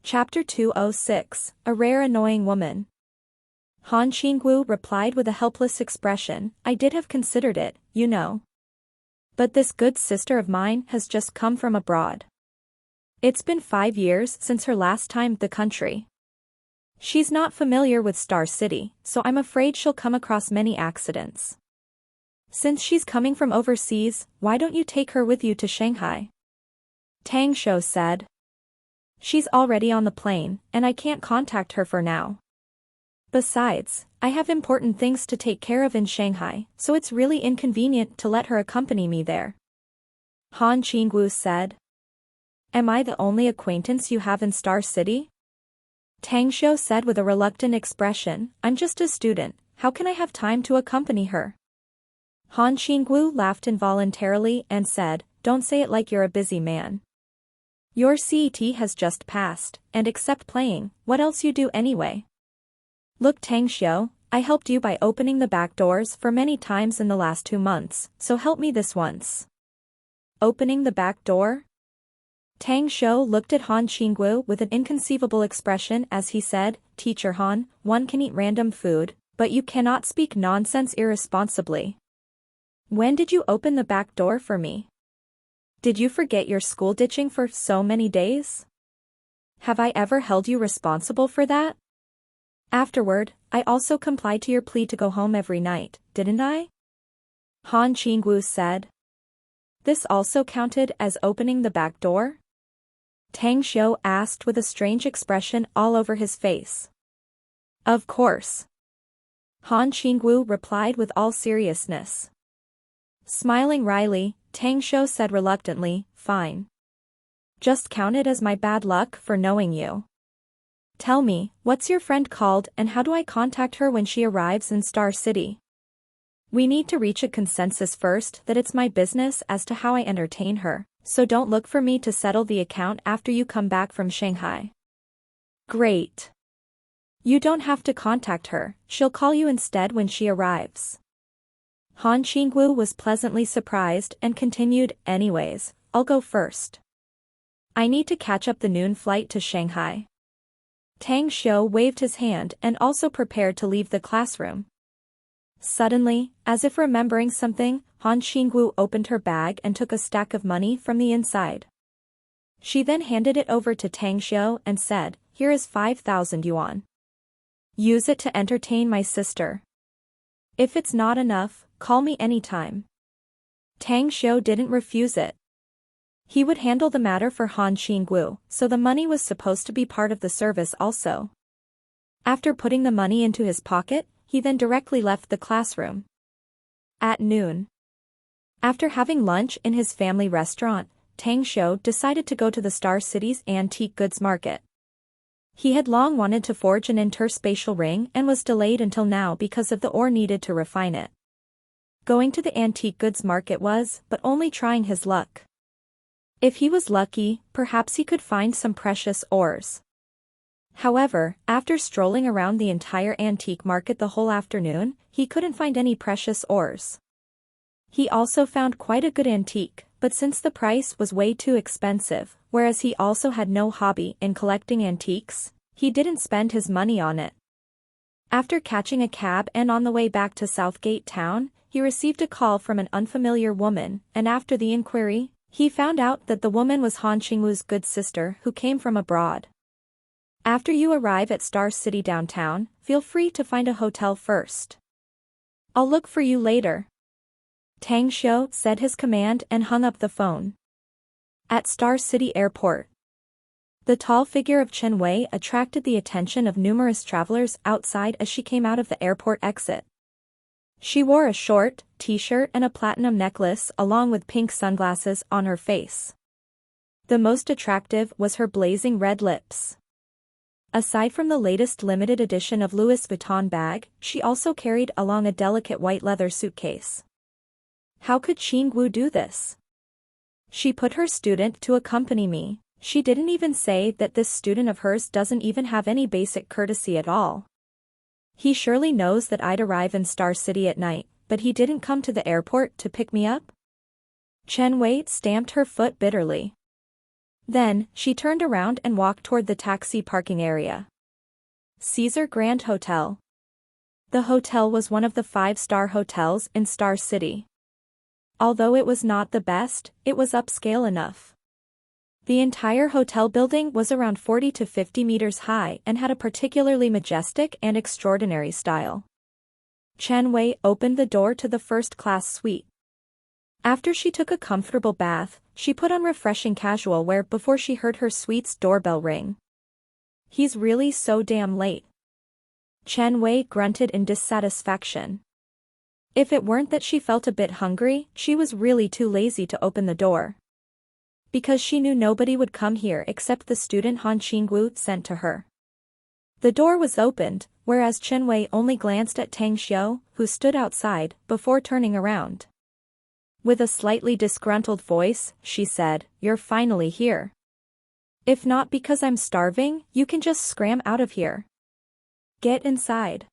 Chapter 206, A Rare Annoying Woman. Han Qingwu replied with a helpless expression, I did have considered it, you know. But this good sister of mine has just come from abroad. It's been 5 years since her last time the country. She's not familiar with Star City, so I'm afraid she'll come across many accidents. Since she's coming from overseas, why don't you take her with you to Shanghai? Tang Shou said. She's already on the plane, and I can't contact her for now. Besides, I have important things to take care of in Shanghai, so it's really inconvenient to let her accompany me there. Han Qingwu said. Am I the only acquaintance you have in Star City? Tang Shou said with a reluctant expression, I'm just a student, how can I have time to accompany her? Han Qingwu laughed involuntarily and said, Don't say it like you're a busy man. Your CET has just passed, and except playing, what else you do anyway? Look Tang Shou, I helped you by opening the back doors for many times in the last 2 months, so help me this once. Opening the back door? Tang Shou looked at Han Qingwu with an inconceivable expression as he said, Teacher Han, one can eat random food, but you cannot speak nonsense irresponsibly. When did you open the back door for me? Did you forget your school ditching for so many days? Have I ever held you responsible for that? Afterward, I also complied to your plea to go home every night, didn't I? Han Qingwu said. This also counted as opening the back door? Tang Shou asked with a strange expression all over his face. Of course. Han Qingwu replied with all seriousness. Smiling wryly, Tang Shou said reluctantly, Fine. Just count it as my bad luck for knowing you. Tell me, what's your friend called and how do I contact her when she arrives in Star City? We need to reach a consensus first that it's my business as to how I entertain her, so don't look for me to settle the account after you come back from Shanghai. Great. You don't have to contact her, she'll call you instead when she arrives. Han Qingwu was pleasantly surprised and continued, Anyways, I'll go first. I need to catch up the noon flight to Shanghai. Tang Shou waved his hand and also prepared to leave the classroom. Suddenly, as if remembering something, Han Qingwu opened her bag and took a stack of money from the inside. She then handed it over to Tang Shou and said, Here is 5,000 yuan. Use it to entertain my sister. If it's not enough, call me anytime. Tang Shou didn't refuse it. He would handle the matter for Han Qingwu, so the money was supposed to be part of the service also. After putting the money into his pocket, he then directly left the classroom. At noon. After having lunch in his family restaurant, Tang Shou decided to go to the Star City's antique goods market. He had long wanted to forge an interspatial ring and was delayed until now because of the ore needed to refine it. Going to the antique goods market was, but only trying his luck. If he was lucky, perhaps he could find some precious ores. However, after strolling around the entire antique market the whole afternoon, he couldn't find any precious ores. He also found quite a good antique, but since the price was way too expensive, whereas he also had no hobby in collecting antiques, he didn't spend his money on it. After catching a cab and on the way back to Southgate Town, he received a call from an unfamiliar woman, and after the inquiry, he found out that the woman was Han Qingwu's good sister who came from abroad. After you arrive at Star City downtown, feel free to find a hotel first. I'll look for you later. Tang Shou said his command and hung up the phone. At Star City Airport. The tall figure of Chen Wei attracted the attention of numerous travelers outside as she came out of the airport exit. She wore a short t-shirt and a platinum necklace along with pink sunglasses on her face. The most attractive was her blazing red lips. Aside from the latest limited edition of Louis Vuitton bag, she also carried along a delicate white leather suitcase. How could Qingwu do this? She put her student to accompany me. She didn't even say that this student of hers doesn't even have any basic courtesy at all. He surely knows that I'd arrive in Star City at night, but he didn't come to the airport to pick me up? Chen Wei stamped her foot bitterly. Then, she turned around and walked toward the taxi parking area. Caesar Grand Hotel. The hotel was one of the 5-star hotels in Star City. Although it was not the best, it was upscale enough. The entire hotel building was around 40 to 50 meters high and had a particularly majestic and extraordinary style. Chen Wei opened the door to the first-class suite. After she took a comfortable bath, she put on refreshing casual wear before she heard her suite's doorbell ring. "He's really so damn late." Chen Wei grunted in dissatisfaction. If it weren't that she felt a bit hungry, she was really too lazy to open the door. Because she knew nobody would come here except the student Han Qingwu sent to her. The door was opened, whereas Chen Wei only glanced at Tang Xiu, who stood outside, before turning around. With a slightly disgruntled voice, she said, "You're finally here. If not because I'm starving, you can just scram out of here. Get inside."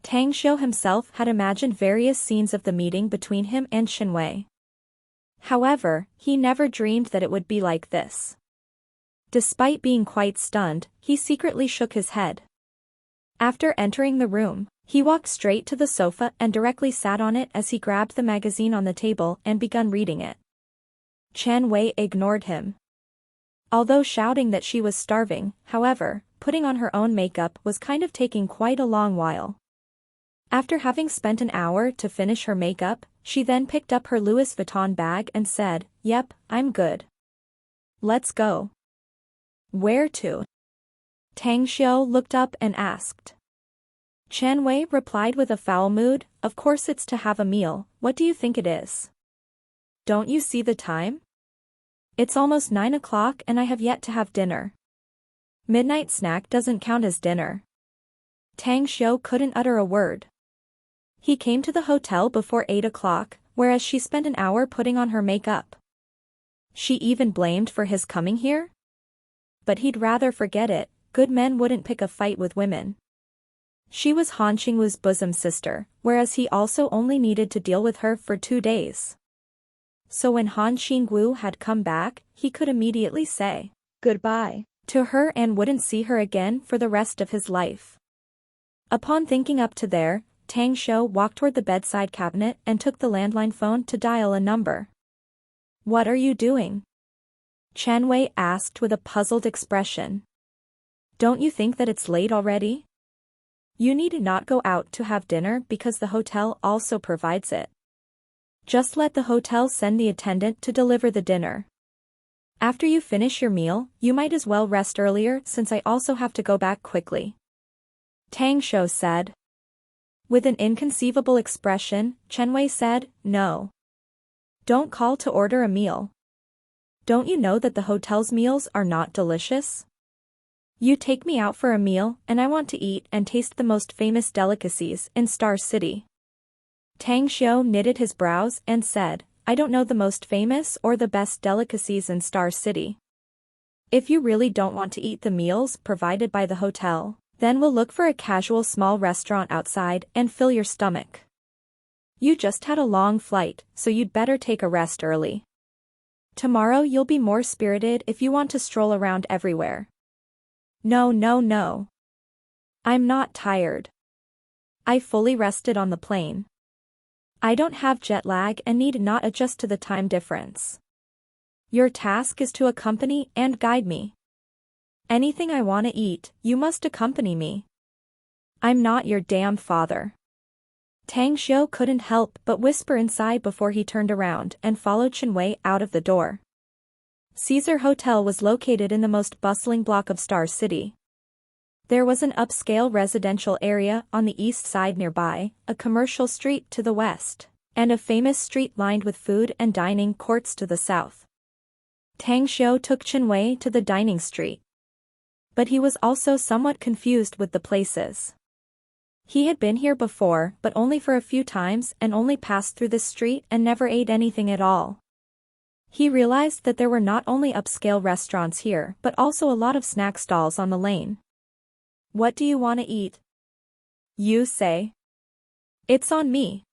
Tang Xiu himself had imagined various scenes of the meeting between him and Chen Wei. However, he never dreamed that it would be like this. Despite being quite stunned, he secretly shook his head. After entering the room, he walked straight to the sofa and directly sat on it as he grabbed the magazine on the table and began reading it. Chen Wei ignored him. Although shouting that she was starving, however, putting on her own makeup was kind of taking quite a long while. After having spent an hour to finish her makeup, she then picked up her Louis Vuitton bag and said, "Yep, I'm good. Let's go." "Where to?" Tang Xiu looked up and asked. Chen Wei replied with a foul mood, "Of course it's to have a meal, what do you think it is? Don't you see the time? It's almost 9 o'clock and I have yet to have dinner. Midnight snack doesn't count as dinner." Tang Xiu couldn't utter a word. He came to the hotel before 8 o'clock, whereas she spent an hour putting on her makeup. She even blamed for his coming here? But he'd rather forget it, good men wouldn't pick a fight with women. She was Han Qingwu's bosom sister, whereas he also only needed to deal with her for 2 days. So when Han Qingwu had come back, he could immediately say goodbye to her and wouldn't see her again for the rest of his life. Upon thinking up to there, Tang Xiu walked toward the bedside cabinet and took the landline phone to dial a number. "What are you doing?" Chen Wei asked with a puzzled expression. "Don't you think that it's late already? You need not go out to have dinner because the hotel also provides it. Just let the hotel send the attendant to deliver the dinner. After you finish your meal, you might as well rest earlier since I also have to go back quickly." Tang Xiu said. With an inconceivable expression, Chen Wei said, "No. Don't call to order a meal. Don't you know that the hotel's meals are not delicious? You take me out for a meal, and I want to eat and taste the most famous delicacies in Star City." Tang Xiu knitted his brows and said, "I don't know the most famous or the best delicacies in Star City. If you really don't want to eat the meals provided by the hotel, then we'll look for a casual small restaurant outside and fill your stomach. You just had a long flight, so you'd better take a rest early. Tomorrow you'll be more spirited if you want to stroll around everywhere." No. I'm not tired. I fully rested on the plane. I don't have jet lag and need not adjust to the time difference. Your task is to accompany and guide me. Anything I want to eat, you must accompany me. I'm not your damn father." Tang Xiu couldn't help but whisper inside before he turned around and followed Chen Wei out of the door. Caesar Hotel was located in the most bustling block of Star City. There was an upscale residential area on the east side nearby, a commercial street to the west, and a famous street lined with food and dining courts to the south. Tang Xiu took Chen Wei to the dining street. But he was also somewhat confused with the places. He had been here before but only for a few times and only passed through this street and never ate anything at all. He realized that there were not only upscale restaurants here but also a lot of snack stalls on the lane. "What do you want to eat?" "You say." "It's on me."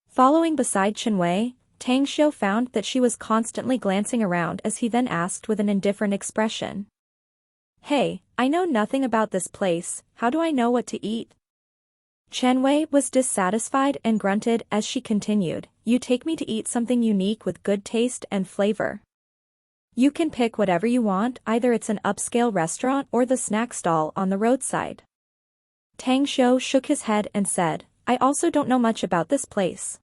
Following beside Chen Wei, Tang Xiu found that she was constantly glancing around as he then asked with an indifferent expression. Hey, I know nothing about this place, how do I know what to eat? Chen Wei was dissatisfied and grunted as she continued, you take me to eat something unique with good taste and flavor. You can pick whatever you want, either it's an upscale restaurant or the snack stall on the roadside. Tang Xiu shook his head and said, I also don't know much about this place.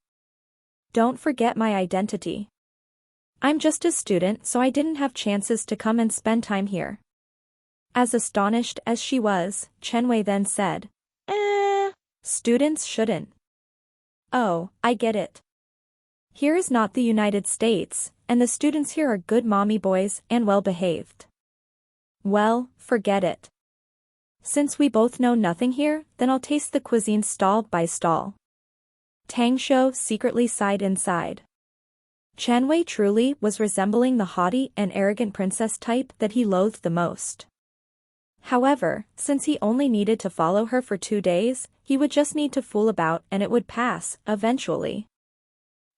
Don't forget my identity. I'm just a student, so I didn't have chances to come and spend time here. As astonished as she was, Chen Wei then said, students shouldn't. Oh, I get it. Here is not the United States, and the students here are good mommy boys and well-behaved. Well, forget it. Since we both know nothing here, then I'll taste the cuisine stall by stall. Tang Xiu secretly sighed inside. Chen Wei truly was resembling the haughty and arrogant princess type that he loathed the most. However, since he only needed to follow her for 2 days, he would just need to fool about and it would pass, eventually.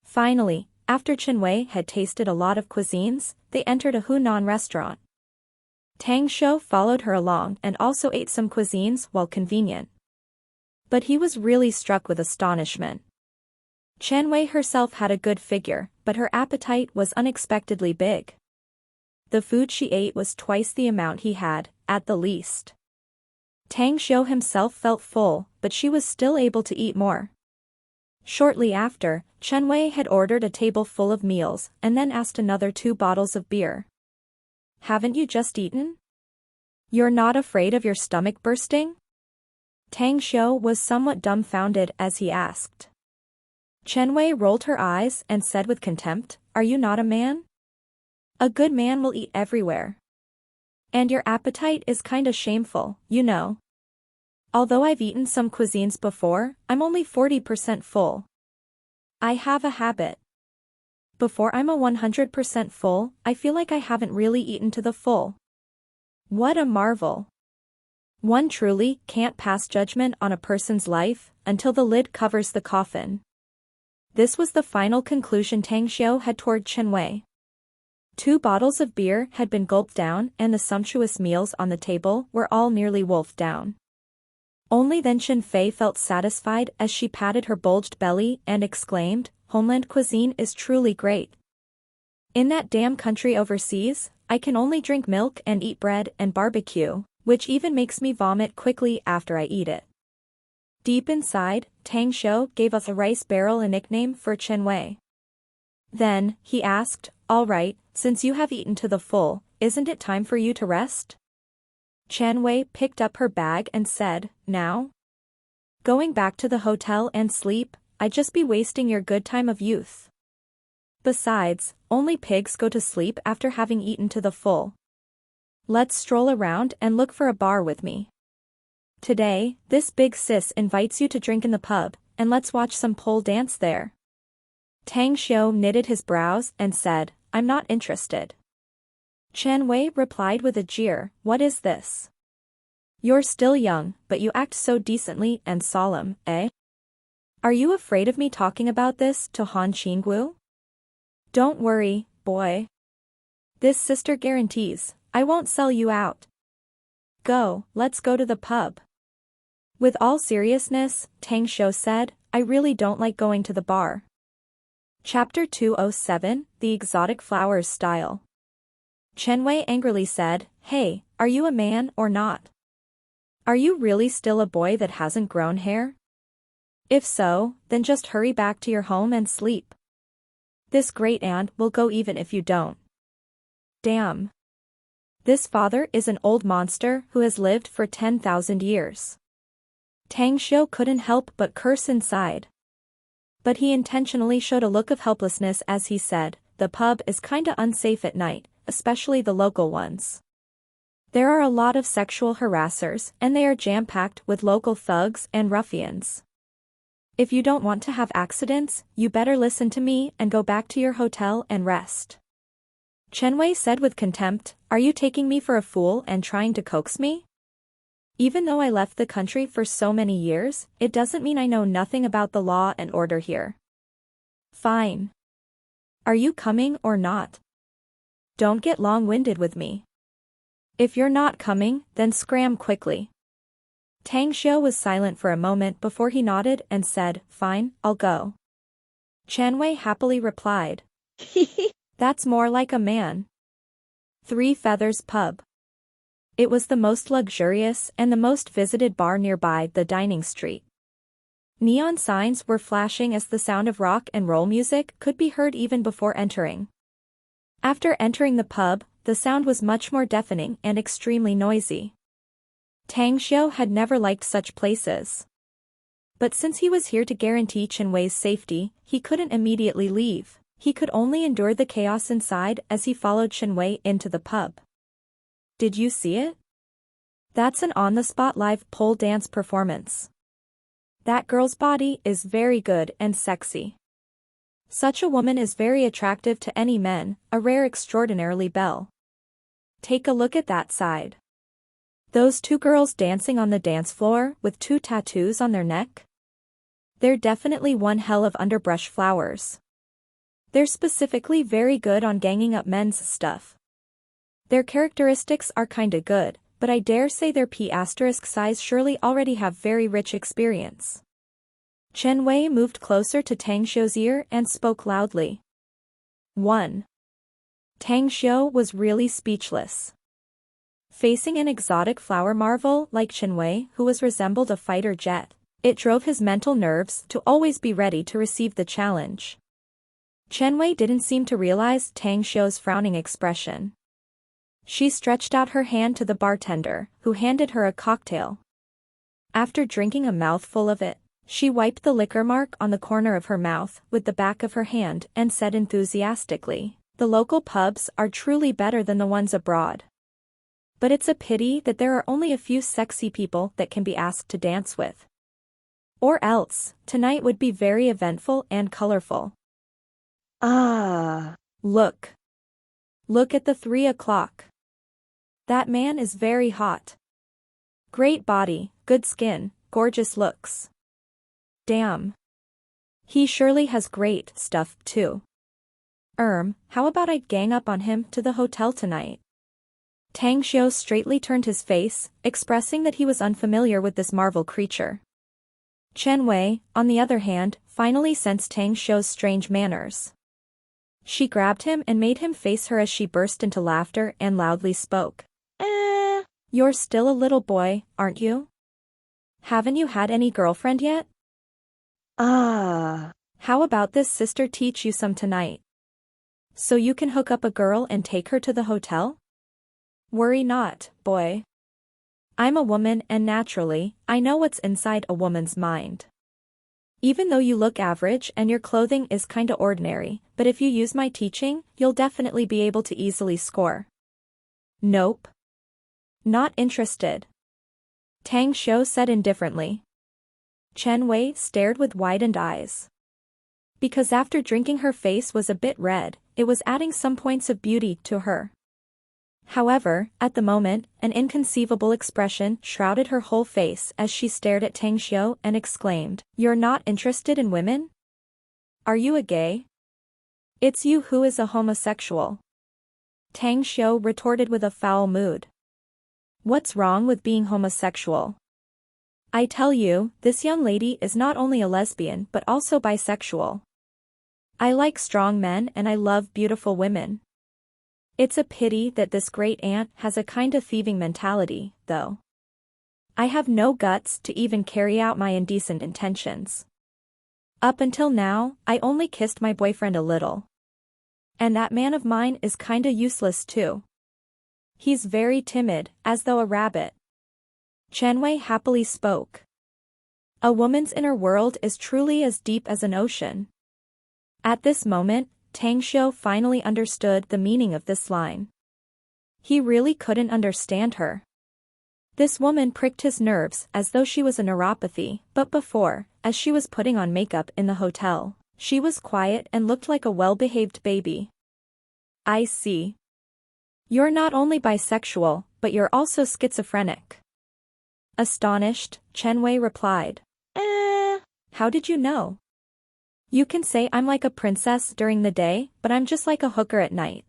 Finally, after Chen Wei had tasted a lot of cuisines, they entered a Hunan restaurant. Tang Xiu followed her along and also ate some cuisines while convenient. But he was really struck with astonishment. Chen Wei herself had a good figure, but her appetite was unexpectedly big. The food she ate was twice the amount he had, at the least. Tang Xiu himself felt full, but she was still able to eat more. Shortly after, Chen Wei had ordered a table full of meals and then asked another 2 bottles of beer. Haven't you just eaten? You're not afraid of your stomach bursting? Tang Xiu was somewhat dumbfounded as he asked. Chen Wei rolled her eyes and said with contempt, are you not a man? A good man will eat everywhere. And your appetite is kinda shameful, you know. Although I've eaten some cuisines before, I'm only 40% full. I have a habit. Before I'm a 100% full, I feel like I haven't really eaten to the full. What a marvel. One truly can't pass judgment on a person's life until the lid covers the coffin. This was the final conclusion Tang Xiu had toward Chen Wei. 2 bottles of beer had been gulped down and the sumptuous meals on the table were all nearly wolfed down. Only then Chen Fei felt satisfied as she patted her bulged belly and exclaimed, homeland cuisine is truly great. In that damn country overseas, I can only drink milk and eat bread and barbecue, which even makes me vomit quickly after I eat it. Deep inside, Tang Xiu gave us a rice barrel a nickname for Chen Wei. Then, he asked, all right, since you have eaten to the full, isn't it time for you to rest? Chen Wei picked up her bag and said, now? Going back to the hotel and sleep, I'd just be wasting your good time of youth. Besides, only pigs go to sleep after having eaten to the full. Let's stroll around and look for a bar with me. Today, this big sis invites you to drink in the pub, and let's watch some pole dance there. Tang Xiu knitted his brows and said, I'm not interested. Chen Wei replied with a jeer, what is this? You're still young, but you act so decently and solemn, eh? Are you afraid of me talking about this to Han Qingwu? Don't worry, boy. This sister guarantees, I won't sell you out. Go, let's go to the pub. With all seriousness, Tang Xiu said, I really don't like going to the bar. Chapter 207, The Exotic Flowers Style. Chen Wei angrily said, hey, are you a man or not? Are you really still a boy that hasn't grown hair? If so, then just hurry back to your home and sleep. This great aunt will go even if you don't. Damn. This father is an old monster who has lived for 10,000 years. Tang Xiu couldn't help but curse inside. But he intentionally showed a look of helplessness as he said, the pub is kinda unsafe at night, especially the local ones. There are a lot of sexual harassers and they are jam-packed with local thugs and ruffians. If you don't want to have accidents, you better listen to me and go back to your hotel and rest. Chen Wei said with contempt, are you taking me for a fool and trying to coax me? Even though I left the country for so many years, it doesn't mean I know nothing about the law and order here. Fine. Are you coming or not? Don't get long-winded with me. If you're not coming, then scram quickly. Tang Xiu was silent for a moment before he nodded and said, fine, I'll go. Chen Wei happily replied. That's more like a man. Three Feathers Pub. It was the most luxurious and the most visited bar nearby the dining street. Neon signs were flashing as the sound of rock and roll music could be heard even before entering. After entering the pub, the sound was much more deafening and extremely noisy. Tang Xiu had never liked such places. But since he was here to guarantee Chen Wei's safety, he couldn't immediately leave. He could only endure the chaos inside as he followed Chen Wei into the pub. Did you see it? That's an on-the-spot live pole dance performance. That girl's body is very good and sexy. Such a woman is very attractive to any men, a rare extraordinarily belle. Take a look at that side. Those two girls dancing on the dance floor with two tattoos on their neck? They're definitely one hell of underbrush flowers. They're specifically very good on ganging up men's stuff. Their characteristics are kinda good, but I dare say their P** size surely already have very rich experience. Chen Wei moved closer to Tang Xiu's ear and spoke loudly. 1. Tang Xiu was really speechless. Facing an exotic flower marvel like Chen Wei who resembled a fighter jet, it drove his mental nerves to always be ready to receive the challenge. Chen Wei didn't seem to realize Tang Xiu's frowning expression. She stretched out her hand to the bartender, who handed her a cocktail. After drinking a mouthful of it, she wiped the liquor mark on the corner of her mouth with the back of her hand and said enthusiastically, the local pubs are truly better than the ones abroad. But it's a pity that there are only a few sexy people that can be asked to dance with. Or else, tonight would be very eventful and colorful. Ah! Look. Look at the 3 o'clock. That man is very hot. Great body, good skin, gorgeous looks. Damn. He surely has great stuff too. How about I gang up on him to the hotel tonight? Tang Xiu straightly turned his face, expressing that he was unfamiliar with this marvel creature. Chen Wei, on the other hand, finally sensed Tang Xiu's strange manners. She grabbed him and made him face her as she burst into laughter and loudly spoke. You're still a little boy, aren't you? Haven't you had any girlfriend yet? How about this sister teach you some tonight? So you can hook up a girl and take her to the hotel? Worry not, boy. I'm a woman and naturally, I know what's inside a woman's mind. Even though you look average and your clothing is kinda ordinary, but if you use my teaching, you'll definitely be able to easily score. Nope. Not interested. Tang Xiu said indifferently. Chen Wei stared with widened eyes. Because after drinking her face was a bit red, it was adding some points of beauty to her. However, at the moment, an inconceivable expression shrouded her whole face as she stared at Tang Xiu and exclaimed, You're not interested in women? Are you a gay? It's you who is a homosexual. Tang Xiu retorted with a foul mood. What's wrong with being homosexual? I tell you, this young lady is not only a lesbian but also bisexual. I like strong men and I love beautiful women. It's a pity that this great aunt has a kind of thieving mentality, though. I have no guts to even carry out my indecent intentions. Up until now, I only kissed my boyfriend a little. And that man of mine is kinda useless too. He's very timid, as though a rabbit. Chen Wei happily spoke. A woman's inner world is truly as deep as an ocean. At this moment, Tang Xiu finally understood the meaning of this line. He really couldn't understand her. This woman pricked his nerves as though she was a neuropathy, but before, as she was putting on makeup in the hotel, she was quiet and looked like a well-behaved baby. I see. You're not only bisexual, but you're also schizophrenic. Astonished, Chen Wei replied. How did you know? You can say I'm like a princess during the day, but I'm just like a hooker at night.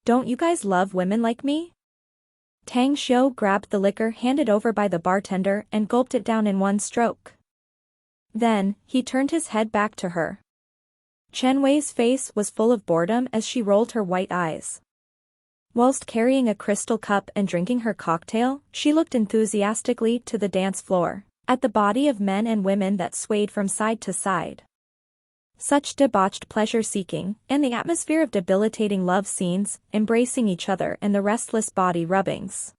Don't you guys love women like me? Tang Xiu grabbed the liquor handed over by the bartender and gulped it down in one stroke. Then, he turned his head back to her. Chen Wei's face was full of boredom as she rolled her white eyes. Whilst carrying a crystal cup and drinking her cocktail, she looked enthusiastically to the dance floor, at the body of men and women that swayed from side to side. Such debauched pleasure-seeking, and the atmosphere of debilitating love scenes, embracing each other and the restless body rubbings.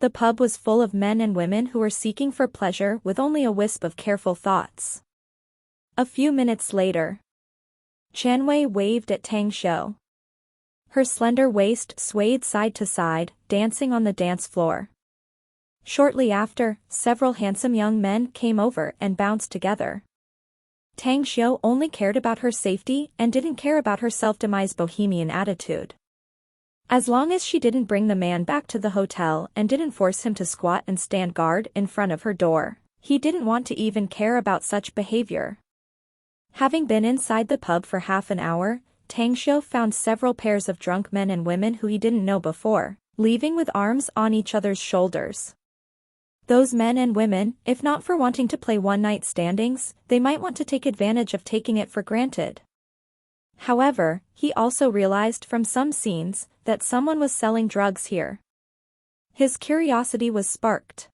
The pub was full of men and women who were seeking for pleasure with only a wisp of careful thoughts. A few minutes later, Chen Wei waved at Tang Xiu. Her slender waist swayed side to side, dancing on the dance floor. Shortly after, several handsome young men came over and bounced together. Tang Xiu only cared about her safety and didn't care about her self-demise bohemian attitude. As long as she didn't bring the man back to the hotel and didn't force him to squat and stand guard in front of her door, he didn't want to even care about such behavior. Having been inside the pub for half an hour, Tang Xiu found several pairs of drunk men and women who he didn't know before, leaving with arms on each other's shoulders. Those men and women, if not for wanting to play one-night standings, they might want to take advantage of taking it for granted. However, he also realized from some scenes that someone was selling drugs here. His curiosity was sparked.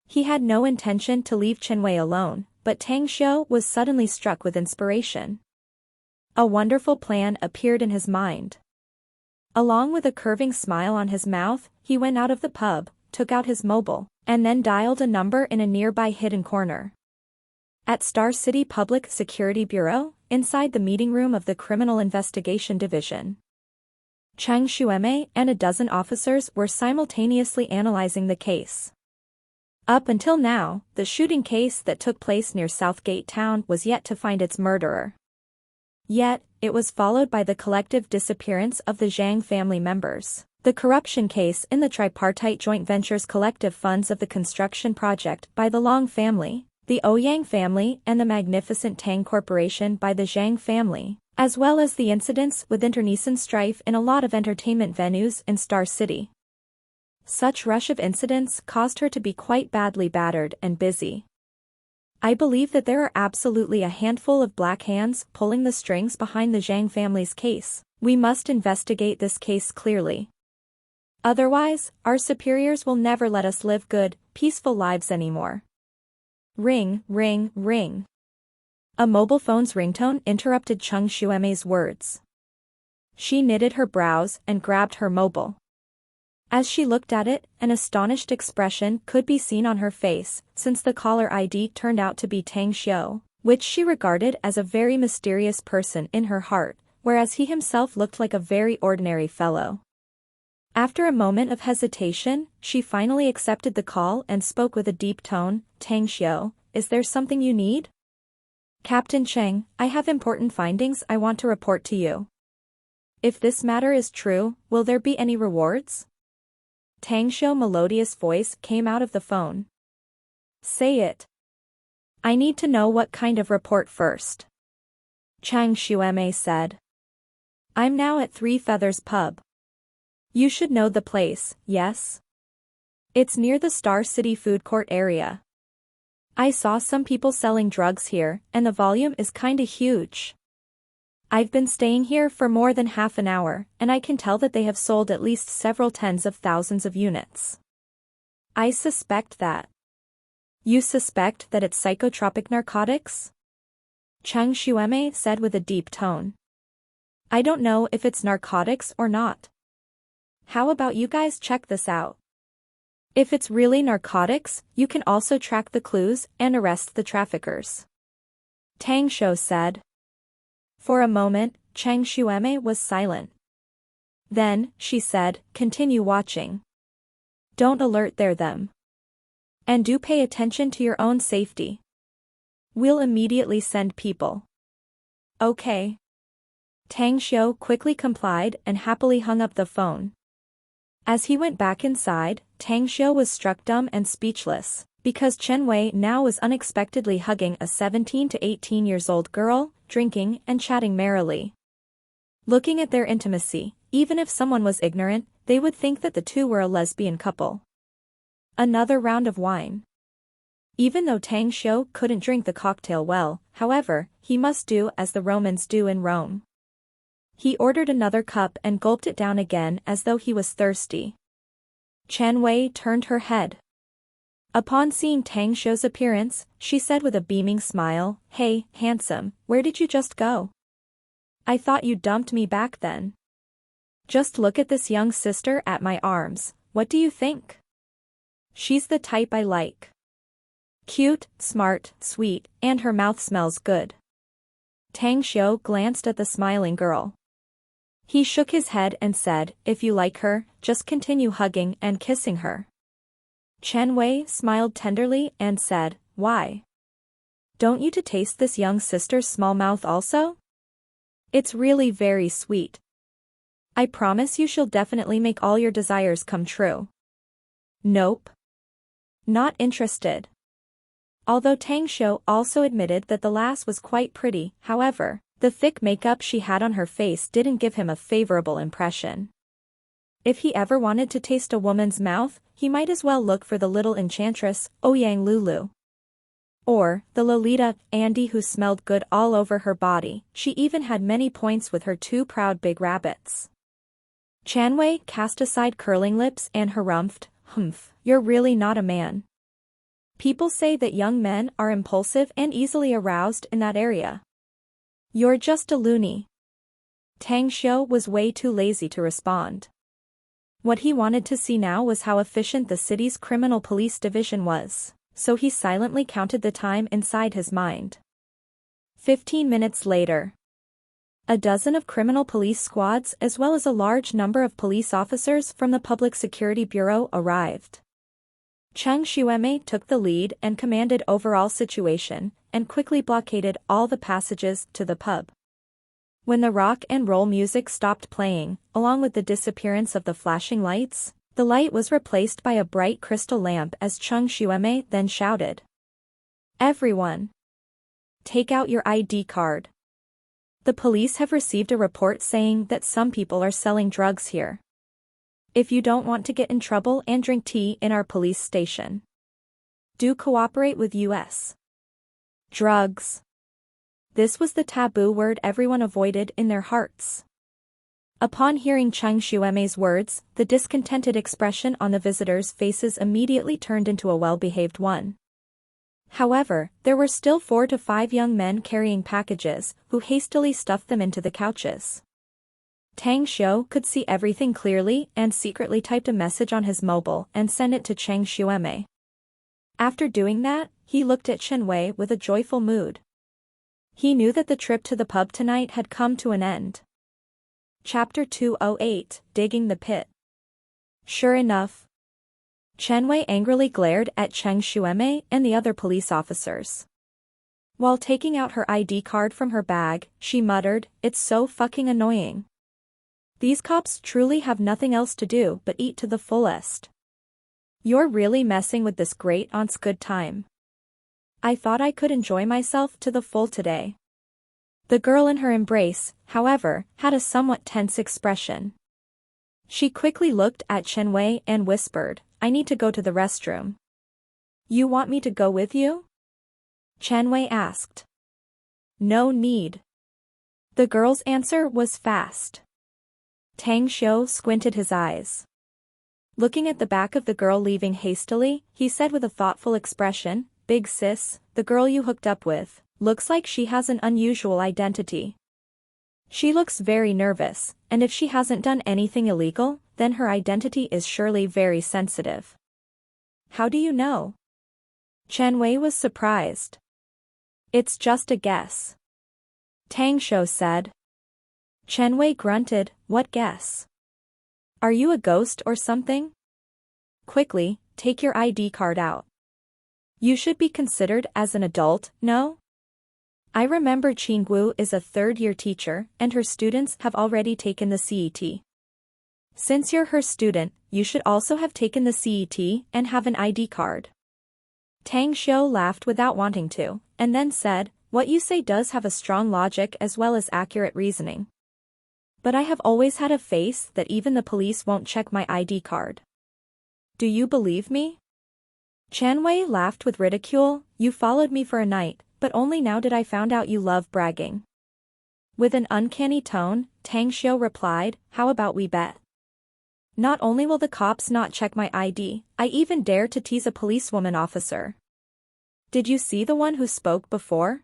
He had no intention to leave Chen Wei alone, but Tang Xiu was suddenly struck with inspiration. A wonderful plan appeared in his mind. Along with a curving smile on his mouth, he went out of the pub, took out his mobile, and then dialed a number in a nearby hidden corner. At Star City Public Security Bureau, inside the meeting room of the Criminal Investigation Division, Chang Xueme and a dozen officers were simultaneously analyzing the case. Up until now, the shooting case that took place near Southgate Town was yet to find its murderer. Yet, it was followed by the collective disappearance of the Zhang family members, the corruption case in the tripartite joint ventures collective funds of the construction project by the Long family, the Ouyang family and the magnificent Tang Corporation by the Zhang family, as well as the incidents with internecine strife in a lot of entertainment venues in Star City. Such rush of incidents caused her to be quite badly battered and busy. I believe that there are absolutely a handful of black hands pulling the strings behind the Zhang family's case. We must investigate this case clearly. Otherwise, our superiors will never let us live good, peaceful lives anymore. Ring, ring, ring. A mobile phone's ringtone interrupted Chang Xueme's words. She knitted her brows and grabbed her mobile. As she looked at it, an astonished expression could be seen on her face, since the caller ID turned out to be Tang Xiu, which she regarded as a very mysterious person in her heart, whereas he himself looked like a very ordinary fellow. After a moment of hesitation, she finally accepted the call and spoke with a deep tone. Tang Xiu, is there something you need? Captain Cheng, I have important findings I want to report to you. If this matter is true, will there be any rewards? Tang Xiu's melodious voice came out of the phone. Say it. I need to know what kind of report first. Chang Xueme said. I'm now at Three Feathers Pub. You should know the place, yes? It's near the Star City food court area. I saw some people selling drugs here, and the volume is kinda huge. I've been staying here for more than half an hour, and I can tell that they have sold at least several tens of thousands of units. I suspect that. You suspect that it's psychotropic narcotics? Chang Xueme said with a deep tone. I don't know if it's narcotics or not. How about you guys check this out? If it's really narcotics, you can also track the clues and arrest the traffickers. Tang Xiu said. For a moment, Chang Xueme was silent. Then, she said, continue watching. Don't alert them. And do pay attention to your own safety. We'll immediately send people. Okay. Tang Xiu quickly complied and happily hung up the phone. As he went back inside, Tang Xiu was struck dumb and speechless, Because Chen Wei now was unexpectedly hugging a 17 to 18 years old girl, drinking and chatting merrily. Looking at their intimacy, even if someone was ignorant, they would think that the two were a lesbian couple. Another round of wine. Even though Tang Xiu couldn't drink the cocktail well, however, he must do as the Romans do in Rome. He ordered another cup and gulped it down again as though he was thirsty. Chen Wei turned her head. Upon seeing Tang Xiu's appearance, she said with a beaming smile, "Hey, handsome, where did you just go? I thought you dumped me back then. Just look at this young sister at my arms, what do you think? She's the type I like. Cute, smart, sweet, and her mouth smells good." Tang Xiu glanced at the smiling girl. He shook his head and said, "If you like her, just continue hugging and kissing her." Chen Wei smiled tenderly and said, "Why? Don't you to taste this young sister's small mouth also? It's really very sweet. I promise you she'll definitely make all your desires come true." "Nope. Not interested." Although Tang Xiu also admitted that the lass was quite pretty, however, the thick makeup she had on her face didn't give him a favorable impression. If he ever wanted to taste a woman's mouth, he might as well look for the little enchantress, Ouyang Lulu. Or, the Lolita, Andy, who smelled good all over her body. She even had many points with her two proud big rabbits. Chen Wei cast aside curling lips and harumphed, "Humph, you're really not a man. People say that young men are impulsive and easily aroused in that area. You're just a loony." Tang Xiu was way too lazy to respond. What he wanted to see now was how efficient the city's criminal police division was, so he silently counted the time inside his mind. 15 minutes later. A dozen of criminal police squads as well as a large number of police officers from the Public Security Bureau arrived. Cheng Xueme took the lead and commanded overall situation, and quickly blockaded all the passages to the pub. When the rock and roll music stopped playing, along with the disappearance of the flashing lights, the light was replaced by a bright crystal lamp as Cheng Xueme then shouted, "Everyone! Take out your ID card. The police have received a report saying that some people are selling drugs here. If you don't want to get in trouble and drink tea in our police station, do cooperate with us. Drugs." This was the taboo word everyone avoided in their hearts. Upon hearing Cheng Xueme's words, the discontented expression on the visitors' faces immediately turned into a well-behaved one. However, there were still 4 to 5 young men carrying packages, who hastily stuffed them into the couches. Tang Xiu could see everything clearly and secretly typed a message on his mobile and sent it to Cheng Xueme. After doing that, he looked at Chen Wei with a joyful mood. He knew that the trip to the pub tonight had come to an end. Chapter 208, Digging the Pit. Sure enough, Chen Wei angrily glared at Cheng Xueme and the other police officers. While taking out her ID card from her bag, she muttered, "It's so fucking annoying. These cops truly have nothing else to do but eat to the fullest. You're really messing with this great aunt's good time. I thought I could enjoy myself to the full today." The girl in her embrace, however, had a somewhat tense expression. She quickly looked at Chen Wei and whispered, "I need to go to the restroom." "You want me to go with you?" Chen Wei asked. "No need." The girl's answer was fast. Tang Xiu squinted his eyes. Looking at the back of the girl leaving hastily, he said with a thoughtful expression, "Big sis, the girl you hooked up with, looks like she has an unusual identity. She looks very nervous, and if she hasn't done anything illegal, then her identity is surely very sensitive." "How do you know?" Chen Wei was surprised. "It's just a guess," Tang Xiu said. Chen Wei grunted, "What guess? Are you a ghost or something? Quickly, take your ID card out. You should be considered as an adult, no? I remember Qinggu is a third-year teacher and her students have already taken the CET. Since you're her student, you should also have taken the CET and have an ID card." Tang Xiu laughed without wanting to, and then said, "What you say does have a strong logic as well as accurate reasoning. But I have always had a face that even the police won't check my ID card. Do you believe me?" Chen Wei laughed with ridicule. "You followed me for a night, but only now did I found out you love bragging." With an uncanny tone, Tang Xiu replied, "How about we bet? Not only will the cops not check my ID, I even dare to tease a policewoman officer. Did you see the one who spoke before?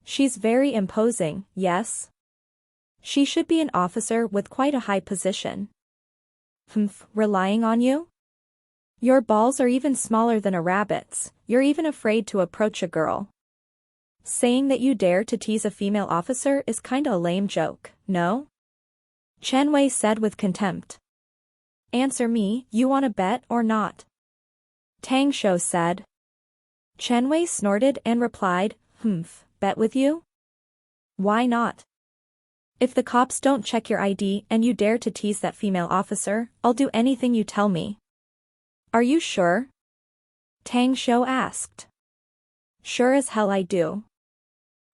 She's very imposing, yes? She should be an officer with quite a high position. Relying on you? Your balls are even smaller than a rabbit's, you're even afraid to approach a girl. Saying that you dare to tease a female officer is kinda a lame joke, no?" Chen Wei said with contempt. "Answer me, you wanna bet or not?" Tang Xiu said. Chen Wei snorted and replied, Bet with you? Why not? If the cops don't check your ID and you dare to tease that female officer, I'll do anything you tell me." "Are you sure?" Tang Xiu asked. "Sure as hell I do."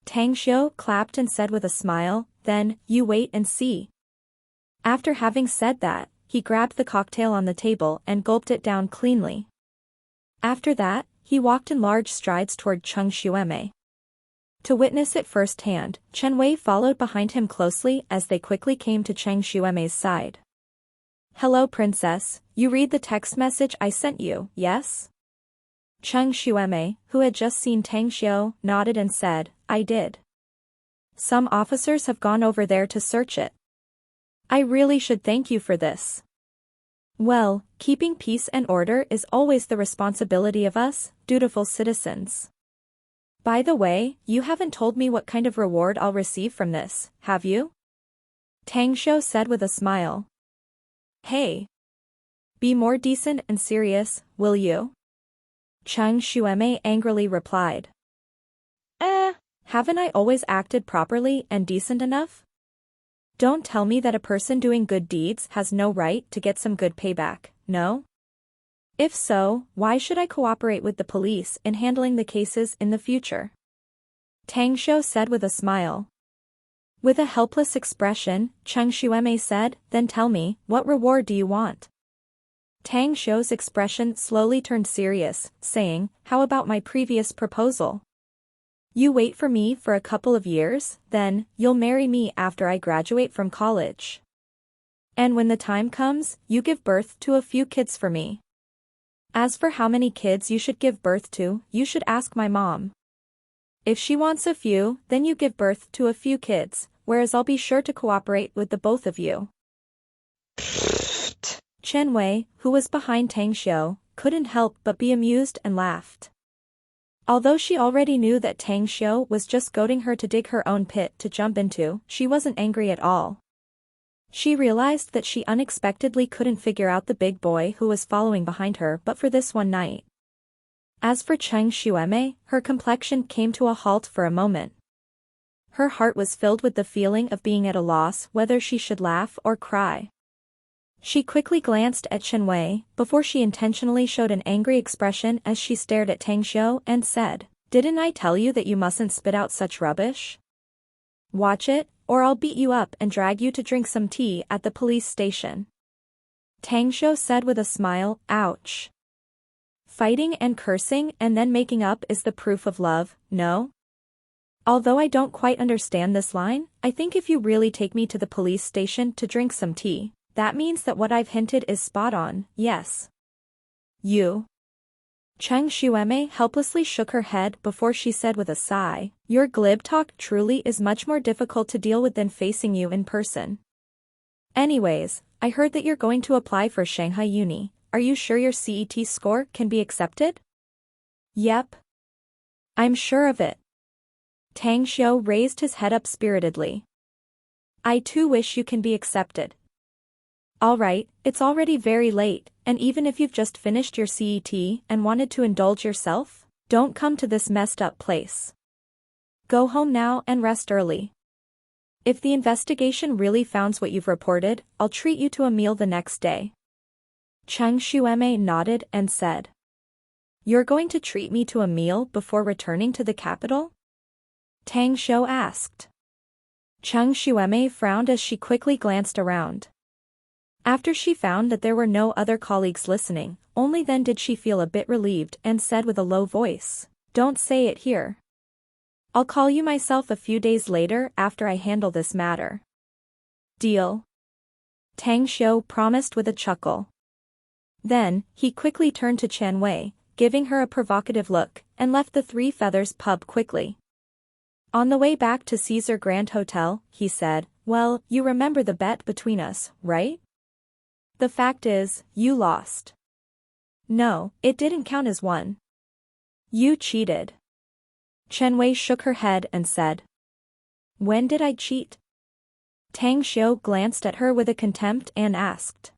Tang Xiu clapped and said with a smile, "Then, you wait and see." After having said that, he grabbed the cocktail on the table and gulped it down cleanly. After that, he walked in large strides toward Cheng Xuemei. To witness it firsthand, Chen Wei followed behind him closely as they quickly came to Cheng Xuemei's side. "Hello princess, you read the text message I sent you, yes?" Cheng Xuemei, who had just seen Tang Xiu, nodded and said, "I did. Some officers have gone over there to search it. I really should thank you for this. Well, keeping peace and order is always the responsibility of us, dutiful citizens. By the way, you haven't told me what kind of reward I'll receive from this, have you?" Tang Xiu said with a smile. "Hey! Be more decent and serious, will you?" Cheng Xuemei angrily replied. Haven't I always acted properly and decent enough? Don't tell me that a person doing good deeds has no right to get some good payback, no? If so, why should I cooperate with the police in handling the cases in the future?" Tang Xiu said with a smile. With a helpless expression, Cheng Xuemei said, "Then tell me, what reward do you want?" Tang Xiu's expression slowly turned serious, saying, "How about my previous proposal? You wait for me for a couple of years, then, you'll marry me after I graduate from college. And when the time comes, you give birth to a few kids for me. As for how many kids you should give birth to, you should ask my mom. If she wants a few, then you give birth to a few kids, whereas I'll be sure to cooperate with the both of you." Chen Wei, who was behind Tang Xiu, couldn't help but be amused and laughed. Although she already knew that Tang Xiu was just goading her to dig her own pit to jump into, she wasn't angry at all. She realized that she unexpectedly couldn't figure out the big boy who was following behind her but for this one night. As for Cheng Xuemei, her complexion came to a halt for a moment. Her heart was filled with the feeling of being at a loss whether she should laugh or cry. She quickly glanced at Chen Wei, before she intentionally showed an angry expression as she stared at Tang Xiu and said, "Didn't I tell you that you mustn't spit out such rubbish? Watch it, or I'll beat you up and drag you to drink some tea at the police station." Tang Xiu said with a smile, "Ouch. Fighting and cursing and then making up is the proof of love, no? Although I don't quite understand this line, I think if you really take me to the police station to drink some tea, that means that what I've hinted is spot on, yes. You." Cheng Xuemei helplessly shook her head before she said with a sigh, "Your glib talk truly is much more difficult to deal with than facing you in person. Anyways, I heard that you're going to apply for Shanghai Uni. Are you sure your CET score can be accepted?" "Yep. I'm sure of it." Tang Xiu raised his head up spiritedly. "I too wish you can be accepted. Alright, it's already very late, and even if you've just finished your CET and wanted to indulge yourself, don't come to this messed up place. Go home now and rest early. If the investigation really founds what you've reported, I'll treat you to a meal the next day." Cheng Xuemei nodded and said. You're going to treat me to a meal before returning to the capital? Tang Shou asked. Cheng Xuemei frowned as she quickly glanced around. After she found that there were no other colleagues listening, only then did she feel a bit relieved and said with a low voice, "Don't say it here. I'll call you myself a few days later after I handle this matter." Deal? Tang Shou promised with a chuckle. Then, he quickly turned to Chen Wei, giving her a provocative look, and left the Three Feathers pub quickly. On the way back to Caesar Grand Hotel, he said, "Well, you remember the bet between us, right? The fact is, you lost." "No, it didn't count as one. You cheated." Chen Wei shook her head and said. "When did I cheat?" Tang Shou glanced at her with a contempt and asked.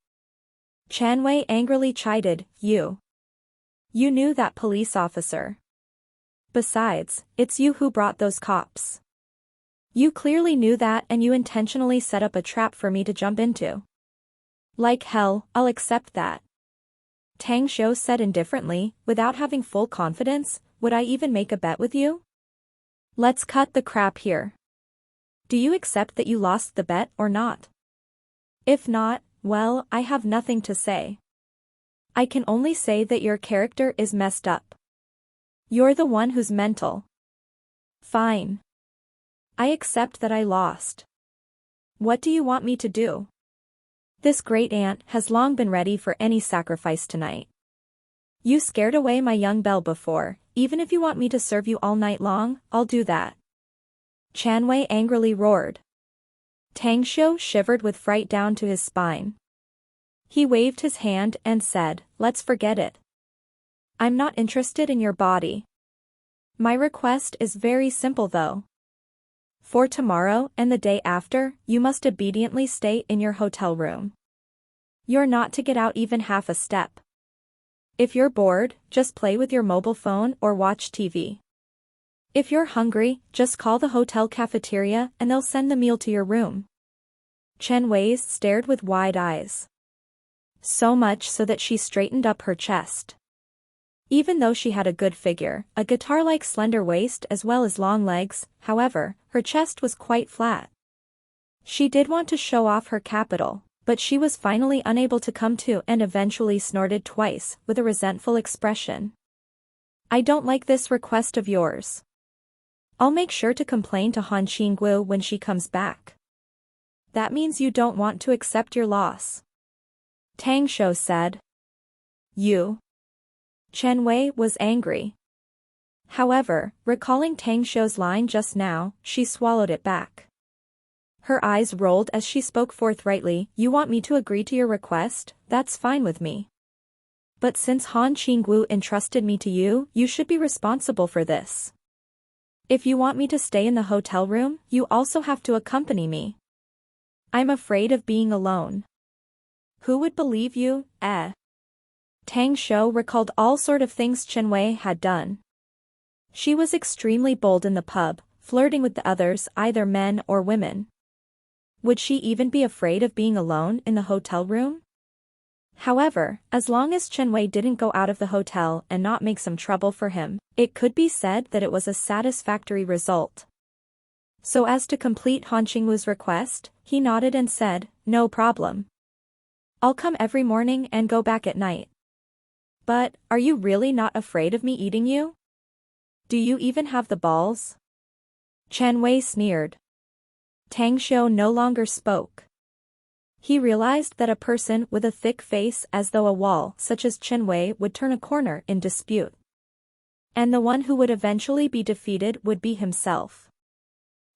Chen Wei angrily chided, You knew that police officer. Besides, it's you who brought those cops. You clearly knew that and you intentionally set up a trap for me to jump into." "Like hell, I'll accept that." Tang Shou said indifferently, without having full confidence, "Would I even make a bet with you? Let's cut the crap here. Do you accept that you lost the bet or not? If not, well, I have nothing to say. I can only say that your character is messed up. You're the one who's mental." "Fine. I accept that I lost. What do you want me to do? This great aunt has long been ready for any sacrifice tonight. You scared away my young belle before, even if you want me to serve you all night long, I'll do that." Chen Wei angrily roared. Tang Shou shivered with fright down to his spine. He waved his hand and said, "Let's forget it. I'm not interested in your body. My request is very simple though. For tomorrow and the day after, you must obediently stay in your hotel room. You're not to get out even half a step. If you're bored, just play with your mobile phone or watch TV. If you're hungry, just call the hotel cafeteria and they'll send the meal to your room." Chen Wei stared with wide eyes. So much so that she straightened up her chest. Even though she had a good figure, a guitar-like slender waist as well as long legs, however, her chest was quite flat. She did want to show off her capital, but she was finally unable to come to and eventually snorted twice, with a resentful expression. "I don't like this request of yours. I'll make sure to complain to Han Qinggu when she comes back." "That means you don't want to accept your loss," Tang Shou said. "You?" Chen Wei was angry. However, recalling Tang Shou's line just now, she swallowed it back. Her eyes rolled as she spoke forthrightly, "You want me to agree to your request? That's fine with me. But since Han Qinggu entrusted me to you, you should be responsible for this. If you want me to stay in the hotel room, you also have to accompany me. I'm afraid of being alone." "Who would believe you, eh?" Tang Shou recalled all sort of things Chen Wei had done. She was extremely bold in the pub, flirting with the others, either men or women. Would she even be afraid of being alone in the hotel room? However, as long as Chen Wei didn't go out of the hotel and not make some trouble for him, it could be said that it was a satisfactory result. So as to complete Han Qingwu's request, he nodded and said, "No problem. I'll come every morning and go back at night." "But, are you really not afraid of me eating you? Do you even have the balls?" Chen Wei sneered. Tang Shou no longer spoke. He realized that a person with a thick face as though a wall such as Chen Wei would turn a corner in dispute. And the one who would eventually be defeated would be himself.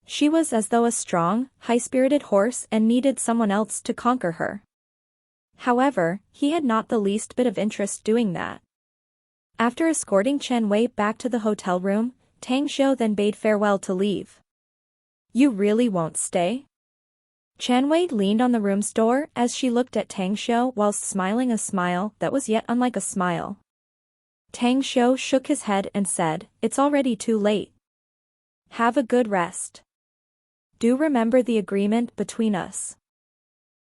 She was as though a strong, high-spirited horse and needed someone else to conquer her. However, he had not the least bit of interest doing that. After escorting Chen Wei back to the hotel room, Tang Shou then bade farewell to leave. "You really won't stay?" Chen Wei leaned on the room's door as she looked at Tang Shou whilst smiling a smile that was yet unlike a smile. Tang Shou shook his head and said, "It's already too late. Have a good rest. Do remember the agreement between us.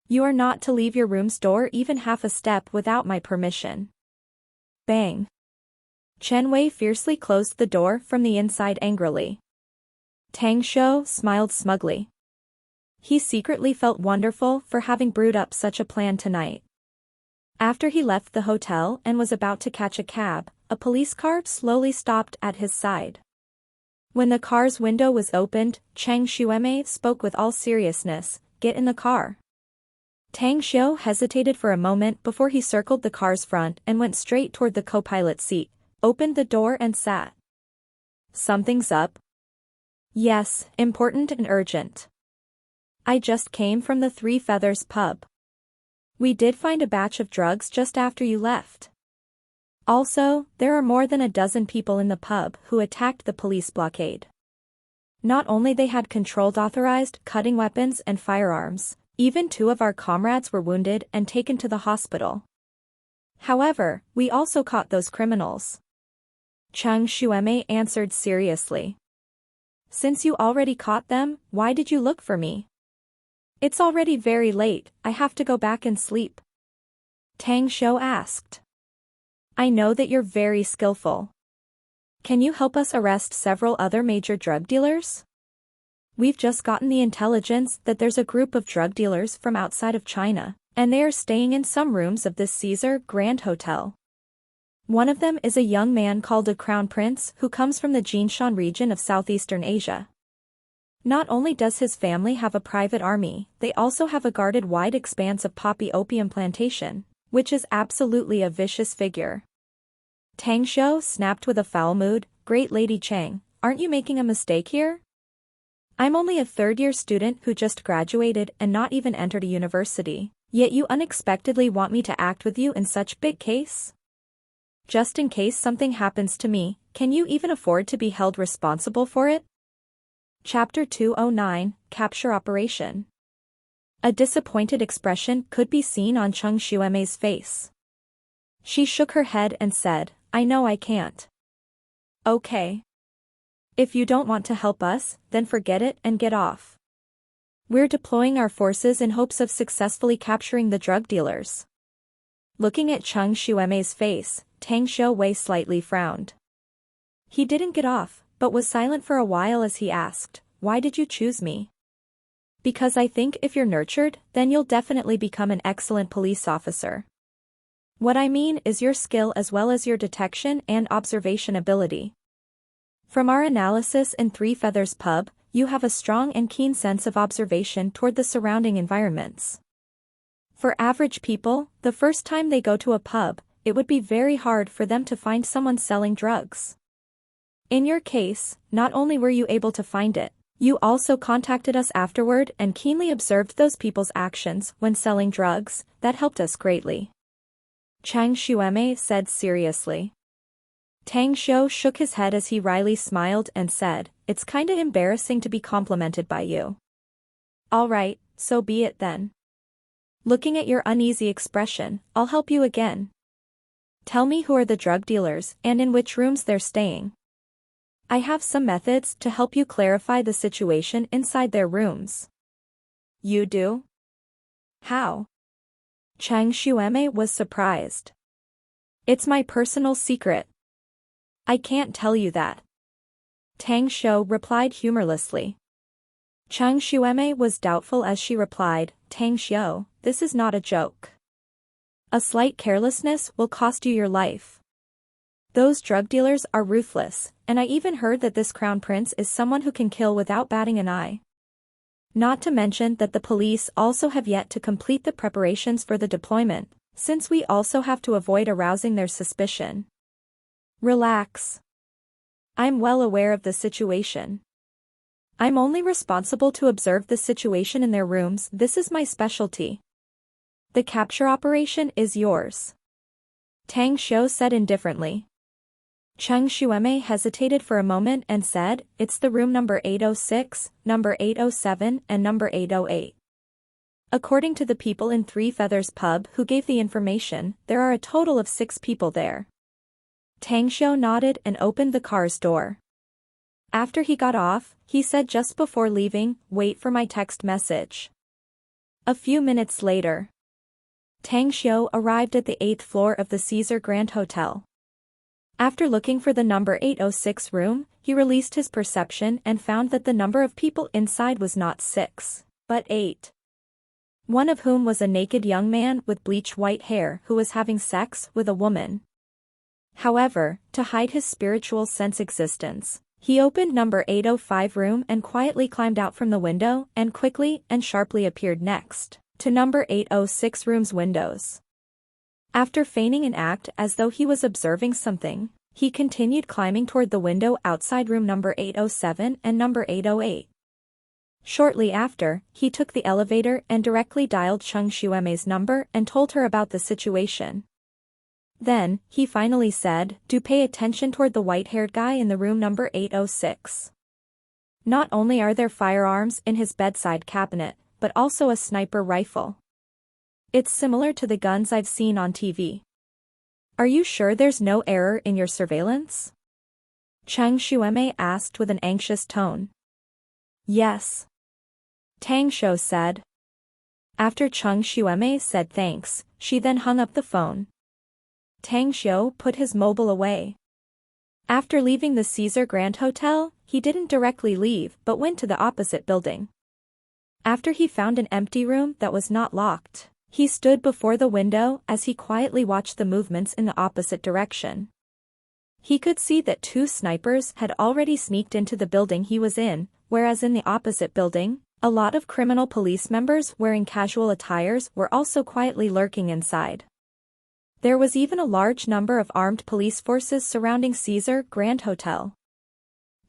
You are not to leave your room's door even half a step without my permission." Bang! Chen Wei fiercely closed the door from the inside angrily. Tang Xiu smiled smugly. He secretly felt wonderful for having brewed up such a plan tonight. After he left the hotel and was about to catch a cab, a police car slowly stopped at his side. When the car's window was opened, Chang Xueme spoke with all seriousness, "Get in the car." Tang Xiu hesitated for a moment before he circled the car's front and went straight toward the co-pilot seat, opened the door and sat. "Something's up?" "Yes, important and urgent. I just came from the Three Feathers pub. We did find a batch of drugs just after you left. Also, there are more than a dozen people in the pub who attacked the police blockade. Not only they had controlled authorized cutting weapons and firearms, even 2 of our comrades were wounded and taken to the hospital. However, we also caught those criminals." Chang Xueme answered seriously. "Since you already caught them, why did you look for me?" "It's already very late, I have to go back and sleep." Tang Xiu asked. "I know that you're very skillful. Can you help us arrest several other major drug dealers? We've just gotten the intelligence that there's a group of drug dealers from outside of China, and they are staying in some rooms of this Caesar Grand Hotel. One of them is a young man called a crown prince who comes from the Jinshan region of southeastern Asia. Not only does his family have a private army, they also have a guarded wide expanse of poppy opium plantation, which is absolutely a vicious figure." Tang Xiu snapped with a foul mood, "Great Lady Chang, aren't you making a mistake here? I'm only a third-year student who just graduated and not even entered a university, yet you unexpectedly want me to act with you in such big case? Just in case something happens to me, can you even afford to be held responsible for it?" Chapter 209, Capture Operation. A disappointed expression could be seen on Chang Xueme's face. She shook her head and said, "I know I can't." "Okay. If you don't want to help us, then forget it and get off. We're deploying our forces in hopes of successfully capturing the drug dealers." Looking at Chang Xueme's face, Tang Xiu slightly frowned. He didn't get off, but was silent for a while as he asked, "Why did you choose me?" "Because I think if you're nurtured, then you'll definitely become an excellent police officer. What I mean is your skill as well as your detection and observation ability. From our analysis in Three Feathers pub, you have a strong and keen sense of observation toward the surrounding environments. For average people, the first time they go to a pub, it would be very hard for them to find someone selling drugs. In your case, not only were you able to find it, you also contacted us afterward and keenly observed those people's actions when selling drugs. That helped us greatly." Chang Xueme said seriously. Tang Xiu shook his head as he wryly smiled and said, "It's kinda embarrassing to be complimented by you." "All right, so be it then. Looking at your uneasy expression, I'll help you again. Tell me who are the drug dealers and in which rooms they're staying. I have some methods to help you clarify the situation inside their rooms." "You do? How?" Chang Xueme was surprised. "It's my personal secret. I can't tell you that." Tang Xiu replied humorlessly. Chang Xueme was doubtful as she replied, "Tang Xiu, this is not a joke. A slight carelessness will cost you your life. Those drug dealers are ruthless, and I even heard that this crown prince is someone who can kill without batting an eye. Not to mention that the police also have yet to complete the preparations for the deployment, since we also have to avoid arousing their suspicion. Relax. I'm well aware of the situation. I'm only responsible to observe the situation in their rooms. This is my specialty. The capture operation is yours." Tang Xiu said indifferently. Chang Xueme hesitated for a moment and said, "It's the room number 806, number 807 and number 808. According to the people in Three Feathers pub who gave the information, there are a total of 6 people there." Tang Xiu nodded and opened the car's door. After he got off, he said just before leaving, "Wait for my text message." A few minutes later, Tang Xiu arrived at the 8th floor of the Caesar Grand Hotel. After looking for the number 806 room, he released his perception and found that the number of people inside was not 6, but 8. One of whom was a naked young man with bleach white hair who was having sex with a woman. However, to hide his spiritual sense existence, he opened number 805 room and quietly climbed out from the window and quickly and sharply appeared next to number 806 room's windows. After feigning an act as though he was observing something, he continued climbing toward the window outside room number 807 and number 808. Shortly after, he took the elevator and directly dialed Chung Xueme's number and told her about the situation. Then, he finally said, "Do pay attention toward the white-haired guy in the room number 806. Not only are there firearms in his bedside cabinet, but also a sniper rifle. It's similar to the guns I've seen on TV. Are you sure there's no error in your surveillance?" Chung Xueme asked with an anxious tone. "Yes," Tang Shou said. After Chung Xueme said thanks, she then hung up the phone. Tang Shou put his mobile away. After leaving the Caesar Grand Hotel, he didn't directly leave but went to the opposite building. After he found an empty room that was not locked, he stood before the window as he quietly watched the movements in the opposite direction. He could see that 2 snipers had already sneaked into the building he was in, whereas in the opposite building, a lot of criminal police members wearing casual attires were also quietly lurking inside. There was even a large number of armed police forces surrounding Caesar Grand Hotel.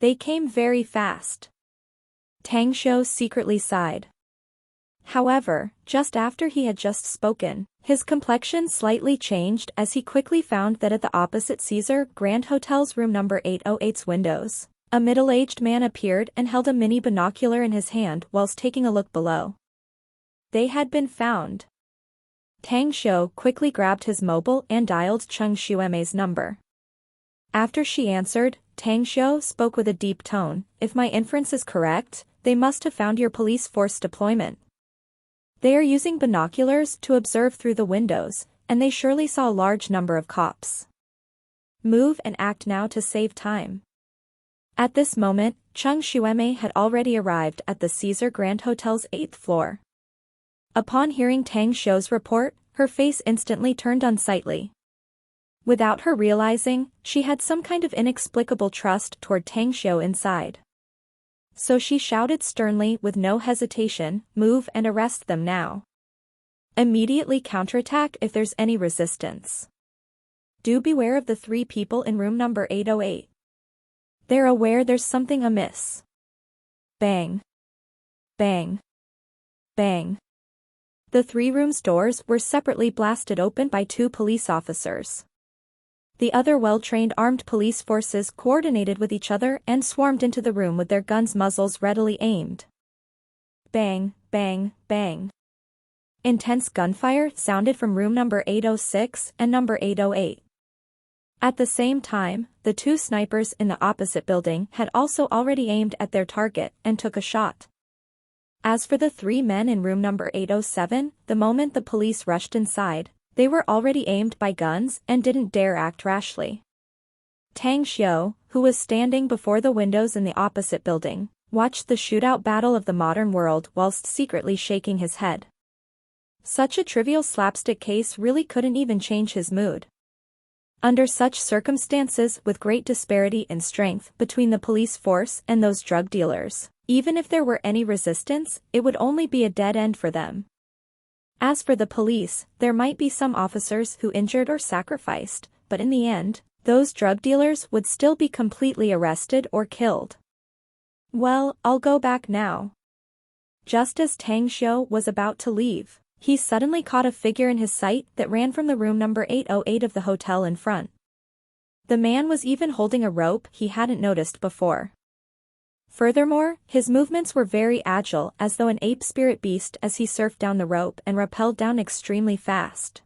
They came very fast. Tang Shou secretly sighed. However, just after he had just spoken, his complexion slightly changed as he quickly found that at the opposite Caesar Grand Hotel's room number 808's windows, a middle-aged man appeared and held a mini binocular in his hand whilst taking a look below. They had been found. Tang Shou quickly grabbed his mobile and dialed Chung Xueme's number. After she answered, Tang Shou spoke with a deep tone, "If my inference is correct, they must have found your police force deployment. They are using binoculars to observe through the windows, and they surely saw a large number of cops. Move and act now to save time." At this moment, Chung Xueme had already arrived at the Caesar Grand Hotel's 8th floor. Upon hearing Tang Shou's report, her face instantly turned unsightly. Without her realizing, she had some kind of inexplicable trust toward Tang Shou inside. So she shouted sternly with no hesitation, "Move and arrest them now. Immediately counterattack if there's any resistance. Do beware of the 3 people in room number 808. They're aware there's something amiss." Bang. Bang. Bang. The 3 rooms' doors were separately blasted open by 2 police officers. The other well-trained armed police forces coordinated with each other and swarmed into the room with their guns' muzzles readily aimed. Bang, bang, bang. Intense gunfire sounded from room number 806 and number 808. At the same time, the 2 snipers in the opposite building had also already aimed at their target and took a shot. As for the 3 men in room number 807, the moment the police rushed inside, they were already aimed by guns and didn't dare act rashly. Tang Shou, who was standing before the windows in the opposite building, watched the shootout battle of the modern world whilst secretly shaking his head. Such a trivial slapstick case really couldn't even change his mood. Under such circumstances, with great disparity in strength between the police force and those drug dealers, even if there were any resistance, it would only be a dead end for them. As for the police, there might be some officers who injured or sacrificed, but in the end, those drug dealers would still be completely arrested or killed. "Well, I'll go back now." Just as Tang Shou was about to leave, he suddenly caught a figure in his sight that ran from the room number 808 of the hotel in front. The man was even holding a rope he hadn't noticed before. Furthermore, his movements were very agile as though an ape spirit beast as he surfed down the rope and rappelled down extremely fast.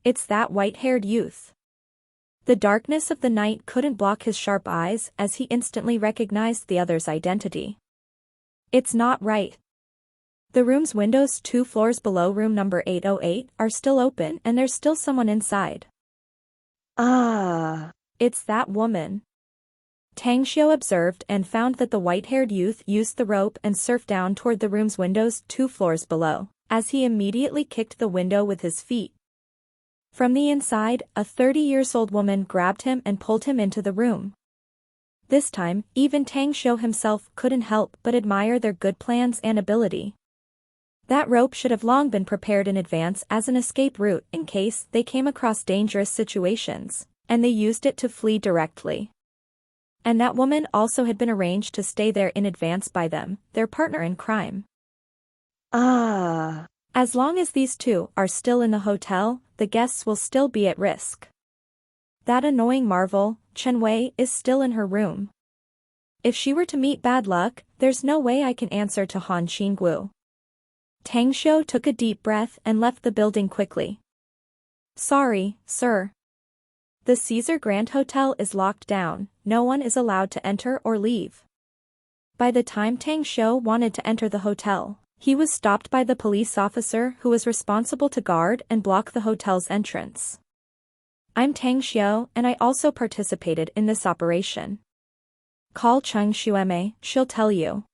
It's that white-haired youth. The darkness of the night couldn't block his sharp eyes as he instantly recognized the other's identity. It's not right. The room's windows 2 floors below room number 808 are still open and there's still someone inside. It's It's that woman. Tang Xiu observed and found that the white-haired youth used the rope and surfed down toward the room's windows 2 floors below, as he immediately kicked the window with his feet. From the inside, a 30-year-old woman grabbed him and pulled him into the room. This time, even Tang Xiu himself couldn't help but admire their good plans and ability. That rope should have long been prepared in advance as an escape route in case they came across dangerous situations, and they used it to flee directly. And that woman also had been arranged to stay there in advance by them, their partner in crime. As long as these two are still in the hotel, the guests will still be at risk. That annoying marvel, Chen Wei, is still in her room. If she were to meet bad luck, there's no way I can answer to Han Qingwu. Tang Xiu took a deep breath and left the building quickly. Sorry, sir. The Caesar Grand Hotel is locked down, no one is allowed to enter or leave. By the time Tang Xiu wanted to enter the hotel, he was stopped by the police officer who was responsible to guard and block the hotel's entrance. I'm Tang Xiu and I also participated in this operation. Call Cheng Xueme, she'll tell you.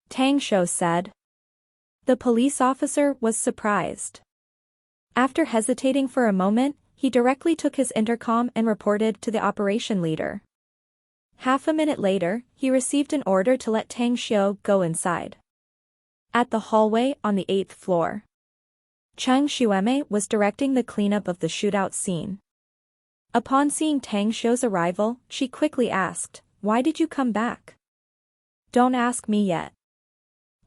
Tang Xiu said. The police officer was surprised. After hesitating for a moment, he directly took his intercom and reported to the operation leader. Half a minute later, he received an order to let Tang Xiu go inside. At the hallway on the 8th floor, Cheng Xueme was directing the cleanup of the shootout scene. Upon seeing Tang Xiu's arrival, she quickly asked, "Why did you come back?" "Don't ask me yet.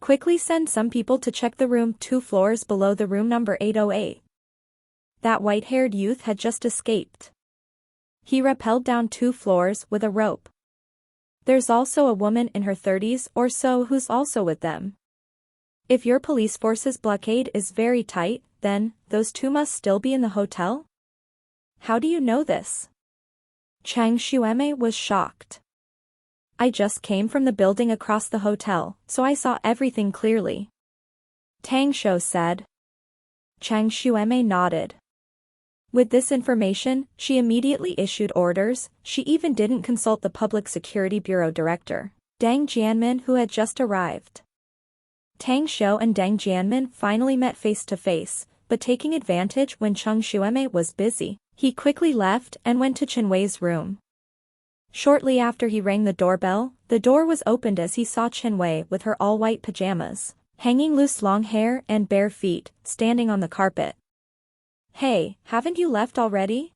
Quickly send some people to check the room 2 floors below the room number 808. That white-haired youth had just escaped. He rappelled down 2 floors with a rope. There's also a woman in her 30s or so who's also with them. If your police force's blockade is very tight, then, those 2 must still be in the hotel? How do you know this?" Cheng Xueme was shocked. "I just came from the building across the hotel, so I saw everything clearly," Tang Xiu said. Cheng Xueme nodded. With this information, she immediately issued orders. She even didn't consult the Public Security Bureau director, Deng Jianmin, who had just arrived. Tang Xiu and Deng Jianmin finally met face to face, but taking advantage when Cheng Xueme was busy, he quickly left and went to Chen Wei's room. Shortly after he rang the doorbell, the door was opened as he saw Chen Wei with her all-white pajamas, hanging loose long hair and bare feet, standing on the carpet. "Hey, haven't you left already?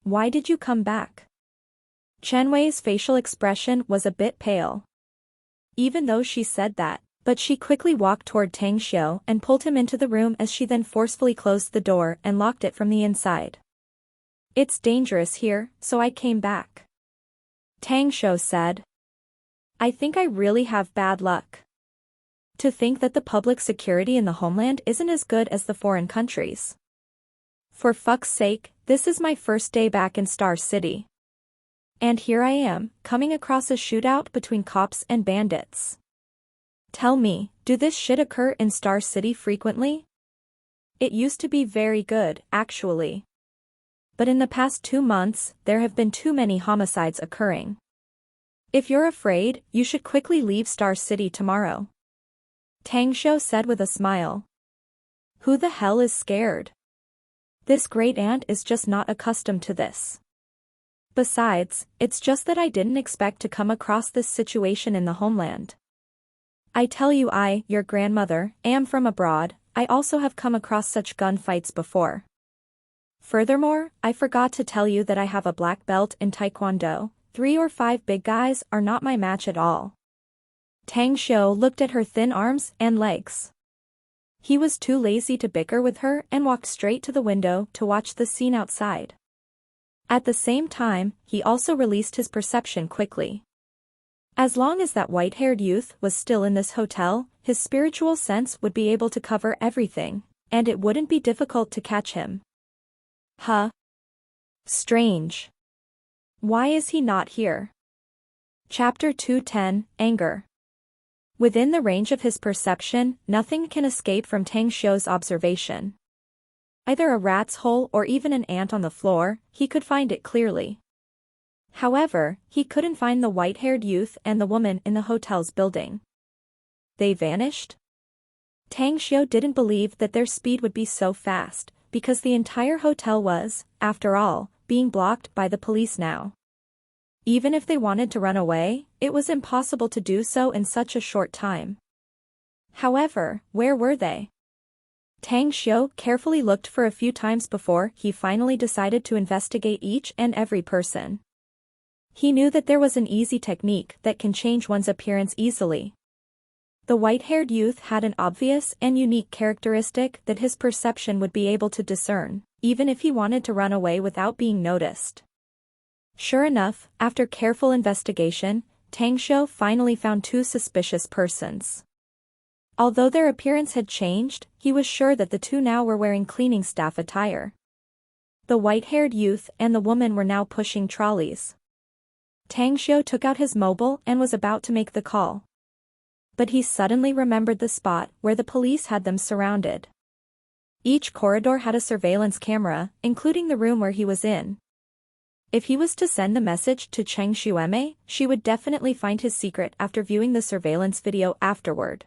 Why did you come back?" Chen Wei's facial expression was a bit pale. Even though she said that, but she quickly walked toward Tang Xiu and pulled him into the room as she then forcefully closed the door and locked it from the inside. "It's dangerous here, so I came back," Tang Xiu said. "I think I really have bad luck. To think that the public security in the homeland isn't as good as the foreign countries. For fuck's sake, this is my first day back in Star City. And here I am, coming across a shootout between cops and bandits. Tell me, do this shit occur in Star City frequently? It used to be very good, actually. But in the past 2 months, there have been too many homicides occurring. If you're afraid, you should quickly leave Star City tomorrow," Tang Xiu said with a smile. "Who the hell is scared? This great aunt is just not accustomed to this. Besides, it's just that I didn't expect to come across this situation in the homeland. I tell you, your grandmother, am from abroad. I also have come across such gunfights before. Furthermore, I forgot to tell you that I have a black belt in Taekwondo. 3 or 5 big guys are not my match at all." Tang Xiu looked at her thin arms and legs. He was too lazy to bicker with her and walked straight to the window to watch the scene outside. At the same time, he also released his perception quickly. As long as that white-haired youth was still in this hotel, his spiritual sense would be able to cover everything, and it wouldn't be difficult to catch him. Huh? Strange. Why is he not here? Chapter 210, Anger. Within the range of his perception, nothing can escape from Tang Xiu's observation. Either a rat's hole or even an ant on the floor, he could find it clearly. However, he couldn't find the white-haired youth and the woman in the hotel's building. They vanished? Tang Xiu didn't believe that their speed would be so fast, because the entire hotel was, after all, being blocked by the police now. Even if they wanted to run away, it was impossible to do so in such a short time. However, where were they? Tang Xiu carefully looked for a few times before he finally decided to investigate each and every person. He knew that there was an easy technique that can change one's appearance easily. The white-haired youth had an obvious and unique characteristic that his perception would be able to discern, even if he wanted to run away without being noticed. Sure enough, after careful investigation, Tang Xiu finally found two suspicious persons. Although their appearance had changed, he was sure that the two now were wearing cleaning staff attire. The white-haired youth and the woman were now pushing trolleys. Tang Xiu took out his mobile and was about to make the call. But he suddenly remembered the spot where the police had them surrounded. Each corridor had a surveillance camera, including the room where he was in. If he was to send the message to Cheng Xueme, she would definitely find his secret after viewing the surveillance video afterward.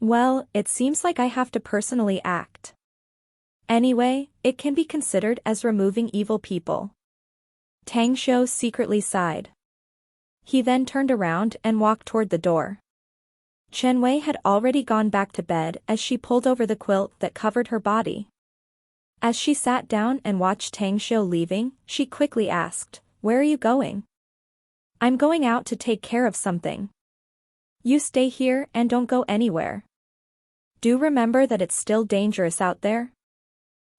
Well, it seems like I have to personally act. Anyway, it can be considered as removing evil people. Tang Xiu secretly sighed. He then turned around and walked toward the door. Chen Wei had already gone back to bed as she pulled over the quilt that covered her body. As she sat down and watched Tang Xiu leaving, she quickly asked, "Where are you going?" "I'm going out to take care of something." "You stay here and don't go anywhere. Do remember that it's still dangerous out there.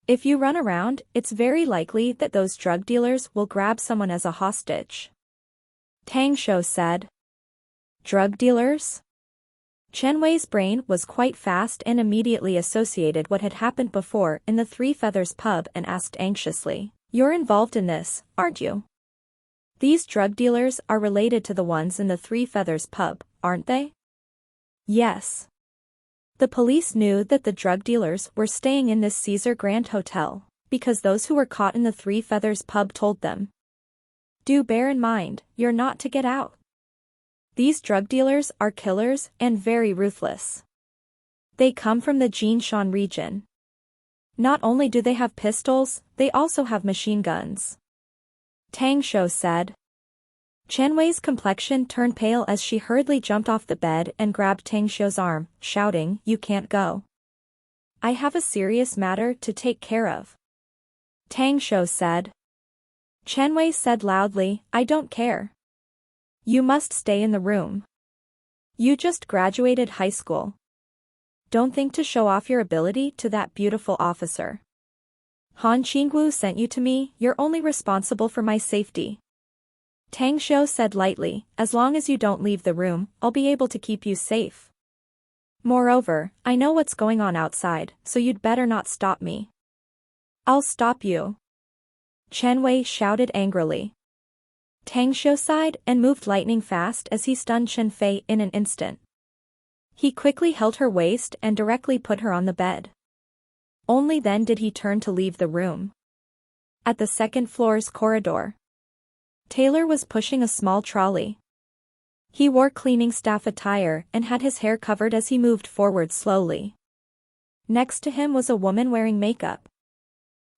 If you run around, it's very likely that those drug dealers will grab someone as a hostage." Tang Xiu said. Drug dealers? Chen Wei's brain was quite fast and immediately associated what had happened before in the Three Feathers pub and asked anxiously, "You're involved in this, aren't you? These drug dealers are related to the ones in the Three Feathers pub, aren't they?" "Yes." The police knew that the drug dealers were staying in this Caesar Grand Hotel, because those who were caught in the Three Feathers pub told them. Do bear in mind, you're not to get out. These drug dealers are killers and very ruthless. They come from the Jinshan region. Not only do they have pistols, they also have machine guns. Tang Xiu said. Chen Wei's complexion turned pale as she hurriedly jumped off the bed and grabbed Tang Xiu's arm, shouting, "You can't go. I have a serious matter to take care of." Tang Xiu said. Chen Wei said loudly, "I don't care. You must stay in the room. You just graduated high school. Don't think to show off your ability to that beautiful officer. Han Qingwu sent you to me, you're only responsible for my safety." Tang Xiu said lightly, "As long as you don't leave the room, I'll be able to keep you safe. Moreover, I know what's going on outside, so you'd better not stop me." "I'll stop you," Chen Wei shouted angrily. Tang Xiu sighed and moved lightning fast as he stunned Chen Fei in an instant. He quickly held her waist and directly put her on the bed. Only then did he turn to leave the room. At the second floor's corridor, Taylor was pushing a small trolley. He wore cleaning staff attire and had his hair covered as he moved forward slowly. Next to him was a woman wearing makeup.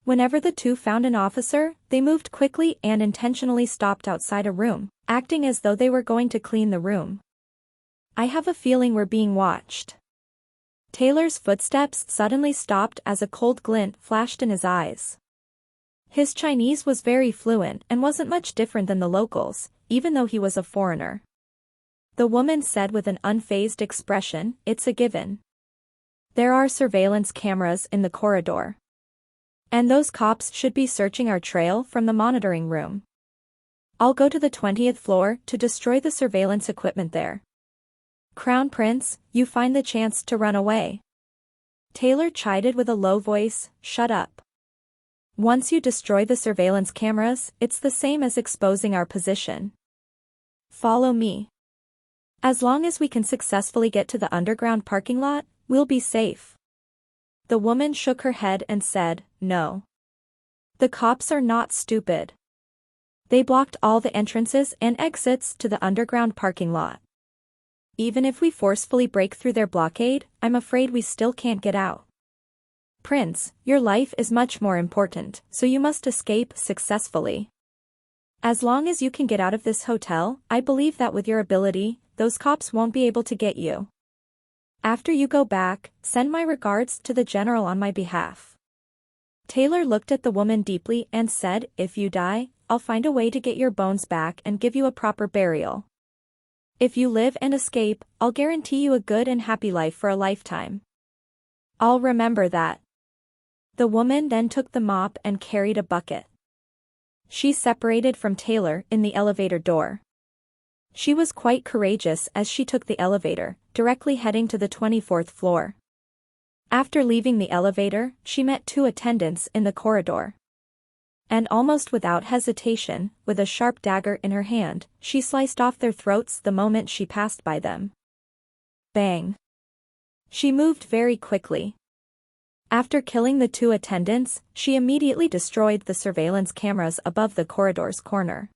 Whenever the two found an officer, they moved quickly and intentionally stopped outside a room, acting as though they were going to clean the room. "I have a feeling we're being watched." Taylor's footsteps suddenly stopped as a cold glint flashed in his eyes. His Chinese was very fluent and wasn't much different than the locals, even though he was a foreigner. The woman said with an unfazed expression, "It's a given. There are surveillance cameras in the corridor. And those cops should be searching our trail from the monitoring room. I'll go to the 20th floor to destroy the surveillance equipment there. Crown Prince, you find the chance to run away." Taylor chided with a low voice, "Shut up. Once you destroy the surveillance cameras, it's the same as exposing our position. Follow me. As long as we can successfully get to the underground parking lot, we'll be safe." The woman shook her head and said, "No. The cops are not stupid. They blocked all the entrances and exits to the underground parking lot. Even if we forcefully break through their blockade, I'm afraid we still can't get out. Prince, your life is much more important, so you must escape successfully. As long as you can get out of this hotel, I believe that with your ability, those cops won't be able to get you. After you go back, send my regards to the general on my behalf. Taylor looked at the woman deeply and said, if you die, I'll find a way to get your bones back and give you a proper burial. If you live and escape, I'll guarantee you a good and happy life for a lifetime. I'll remember that. The woman then took the mop and carried a bucket. She separated from Taylor in the elevator door. She was quite courageous as she took the elevator, directly heading to the 24th floor. After leaving the elevator, she met two attendants in the corridor. And almost without hesitation, with a sharp dagger in her hand, she sliced off their throats the moment she passed by them. Bang! She moved very quickly. After killing the two attendants, she immediately destroyed the surveillance cameras above the corridor's corner.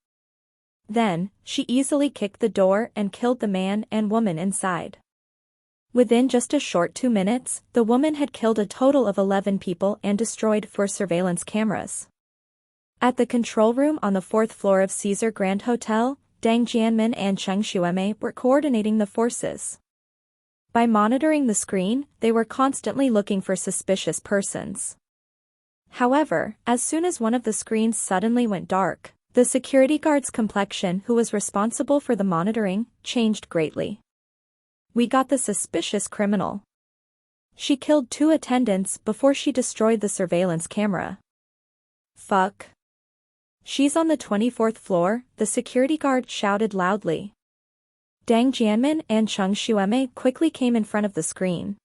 Then, she easily kicked the door and killed the man and woman inside. Within just a short 2 minutes, the woman had killed a total of 11 people and destroyed 4 surveillance cameras. At the control room on the 4th floor of Caesar Grand Hotel, Deng Jianmin and Cheng Xueme were coordinating the forces. By monitoring the screen, they were constantly looking for suspicious persons. However, as soon as one of the screens suddenly went dark, the security guard's complexion, who was responsible for the monitoring, changed greatly. We got the suspicious criminal. She killed 2 attendants before she destroyed the surveillance camera. Fuck. She's on the 24th floor, the security guard shouted loudly. Deng Jianmin and Cheng Xueme quickly came in front of the screen.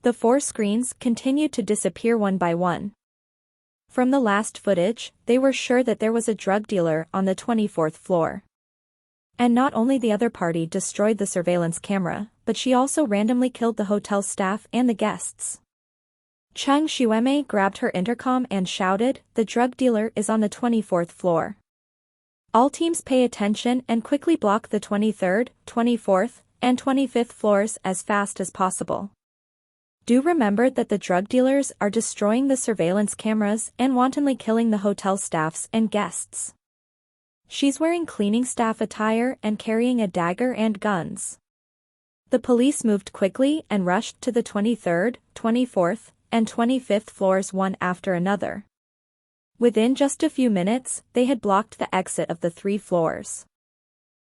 The 4 screens continued to disappear one by one. From the last footage, they were sure that there was a drug dealer on the 24th floor. And not only the other party destroyed the surveillance camera, but she also randomly killed the hotel staff and the guests. Cheng Xueme grabbed her intercom and shouted, "The drug dealer is on the 24th floor. All teams pay attention and quickly block the 23rd, 24th, and 25th floors as fast as possible. Do remember that the drug dealers are destroying the surveillance cameras and wantonly killing the hotel staffs and guests." She's wearing cleaning staff attire and carrying a dagger and guns. The police moved quickly and rushed to the 23rd, 24th, and 25th floors one after another. Within just a few minutes, they had blocked the exit of the 3 floors.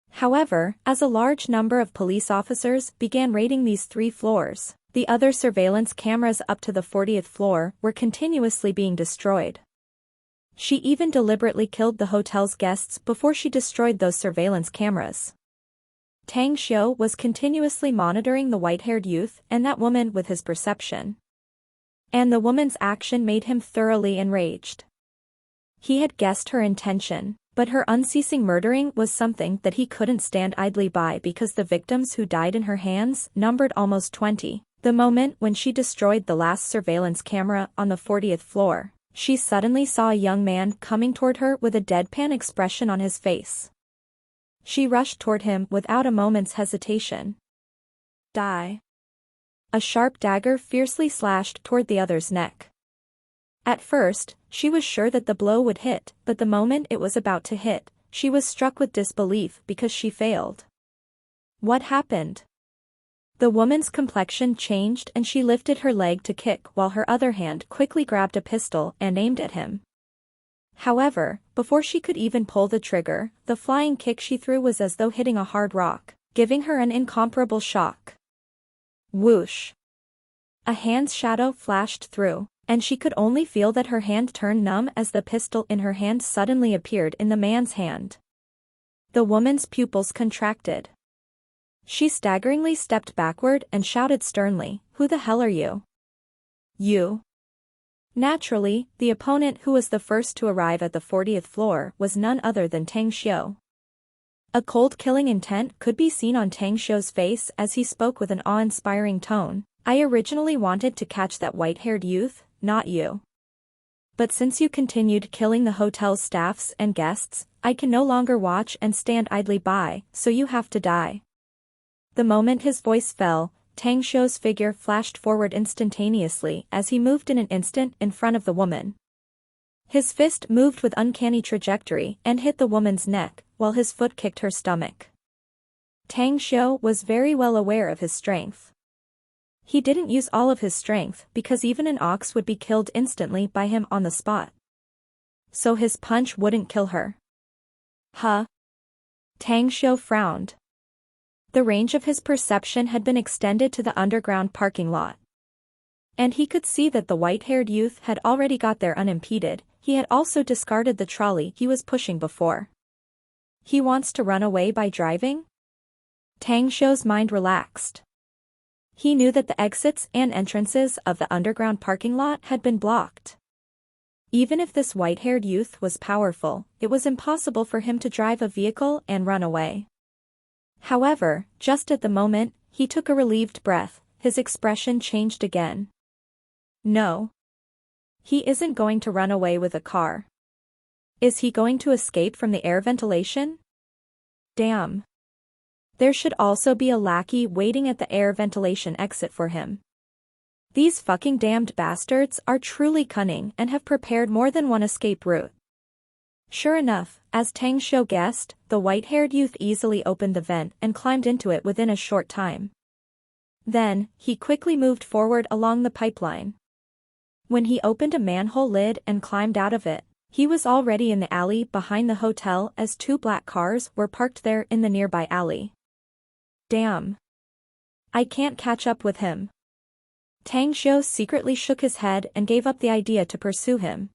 However, as a large number of police officers began raiding these 3 floors, the other surveillance cameras up to the 40th floor were continuously being destroyed. She even deliberately killed the hotel's guests before she destroyed those surveillance cameras. Tang Xiu was continuously monitoring the white-haired youth and that woman with his perception. And the woman's action made him thoroughly enraged. He had guessed her intention, but her unceasing murdering was something that he couldn't stand idly by because the victims who died in her hands numbered almost 20. The moment when she destroyed the last surveillance camera on the 40th floor, she suddenly saw a young man coming toward her with a deadpan expression on his face. She rushed toward him without a moment's hesitation. Die. A sharp dagger fiercely slashed toward the other's neck. At first, she was sure that the blow would hit, but the moment it was about to hit, she was struck with disbelief because she failed. What happened? The woman's complexion changed and she lifted her leg to kick while her other hand quickly grabbed a pistol and aimed at him. However, before she could even pull the trigger, the flying kick she threw was as though hitting a hard rock, giving her an incomparable shock. Whoosh! A hand's shadow flashed through, and she could only feel that her hand turned numb as the pistol in her hand suddenly appeared in the man's hand. The woman's pupils contracted. She staggeringly stepped backward and shouted sternly, "Who the hell are you?" "You." Naturally, the opponent who was the first to arrive at the 40th floor was none other than Tang Xiu. A cold killing intent could be seen on Tang Xiu's face as he spoke with an awe-inspiring tone. "I originally wanted to catch that white-haired youth, not you. but since you continued killing the hotel's staffs and guests, I can no longer watch and stand idly by, so you have to die. The moment his voice fell, Tang Xiu's figure flashed forward instantaneously as he moved in an instant in front of the woman. His fist moved with uncanny trajectory and hit the woman's neck, while his foot kicked her stomach. Tang Xiu was very well aware of his strength. He didn't use all of his strength because even an ox would be killed instantly by him on the spot. So his punch wouldn't kill her. Huh? Tang Xiu frowned. The range of his perception had been extended to the underground parking lot. And he could see that the white-haired youth had already got there unimpeded. He had also discarded the trolley he was pushing before. He wants to run away by driving? Tang Xiu's mind relaxed. He knew that the exits and entrances of the underground parking lot had been blocked. Even if this white-haired youth was powerful, it was impossible for him to drive a vehicle and run away. However, just at the moment, he took a relieved breath, his expression changed again. No. He isn't going to run away with a car. Is he going to escape from the air ventilation? Damn. There should also be a lackey waiting at the air ventilation exit for him. These fucking damned bastards are truly cunning and have prepared more than one escape route. Sure enough, as Tang Xiu guessed, the white-haired youth easily opened the vent and climbed into it within a short time. Then, he quickly moved forward along the pipeline. When he opened a manhole lid and climbed out of it, he was already in the alley behind the hotel as two black cars were parked there in the nearby alley. Damn. I can't catch up with him. Tang Xiu secretly shook his head and gave up the idea to pursue him.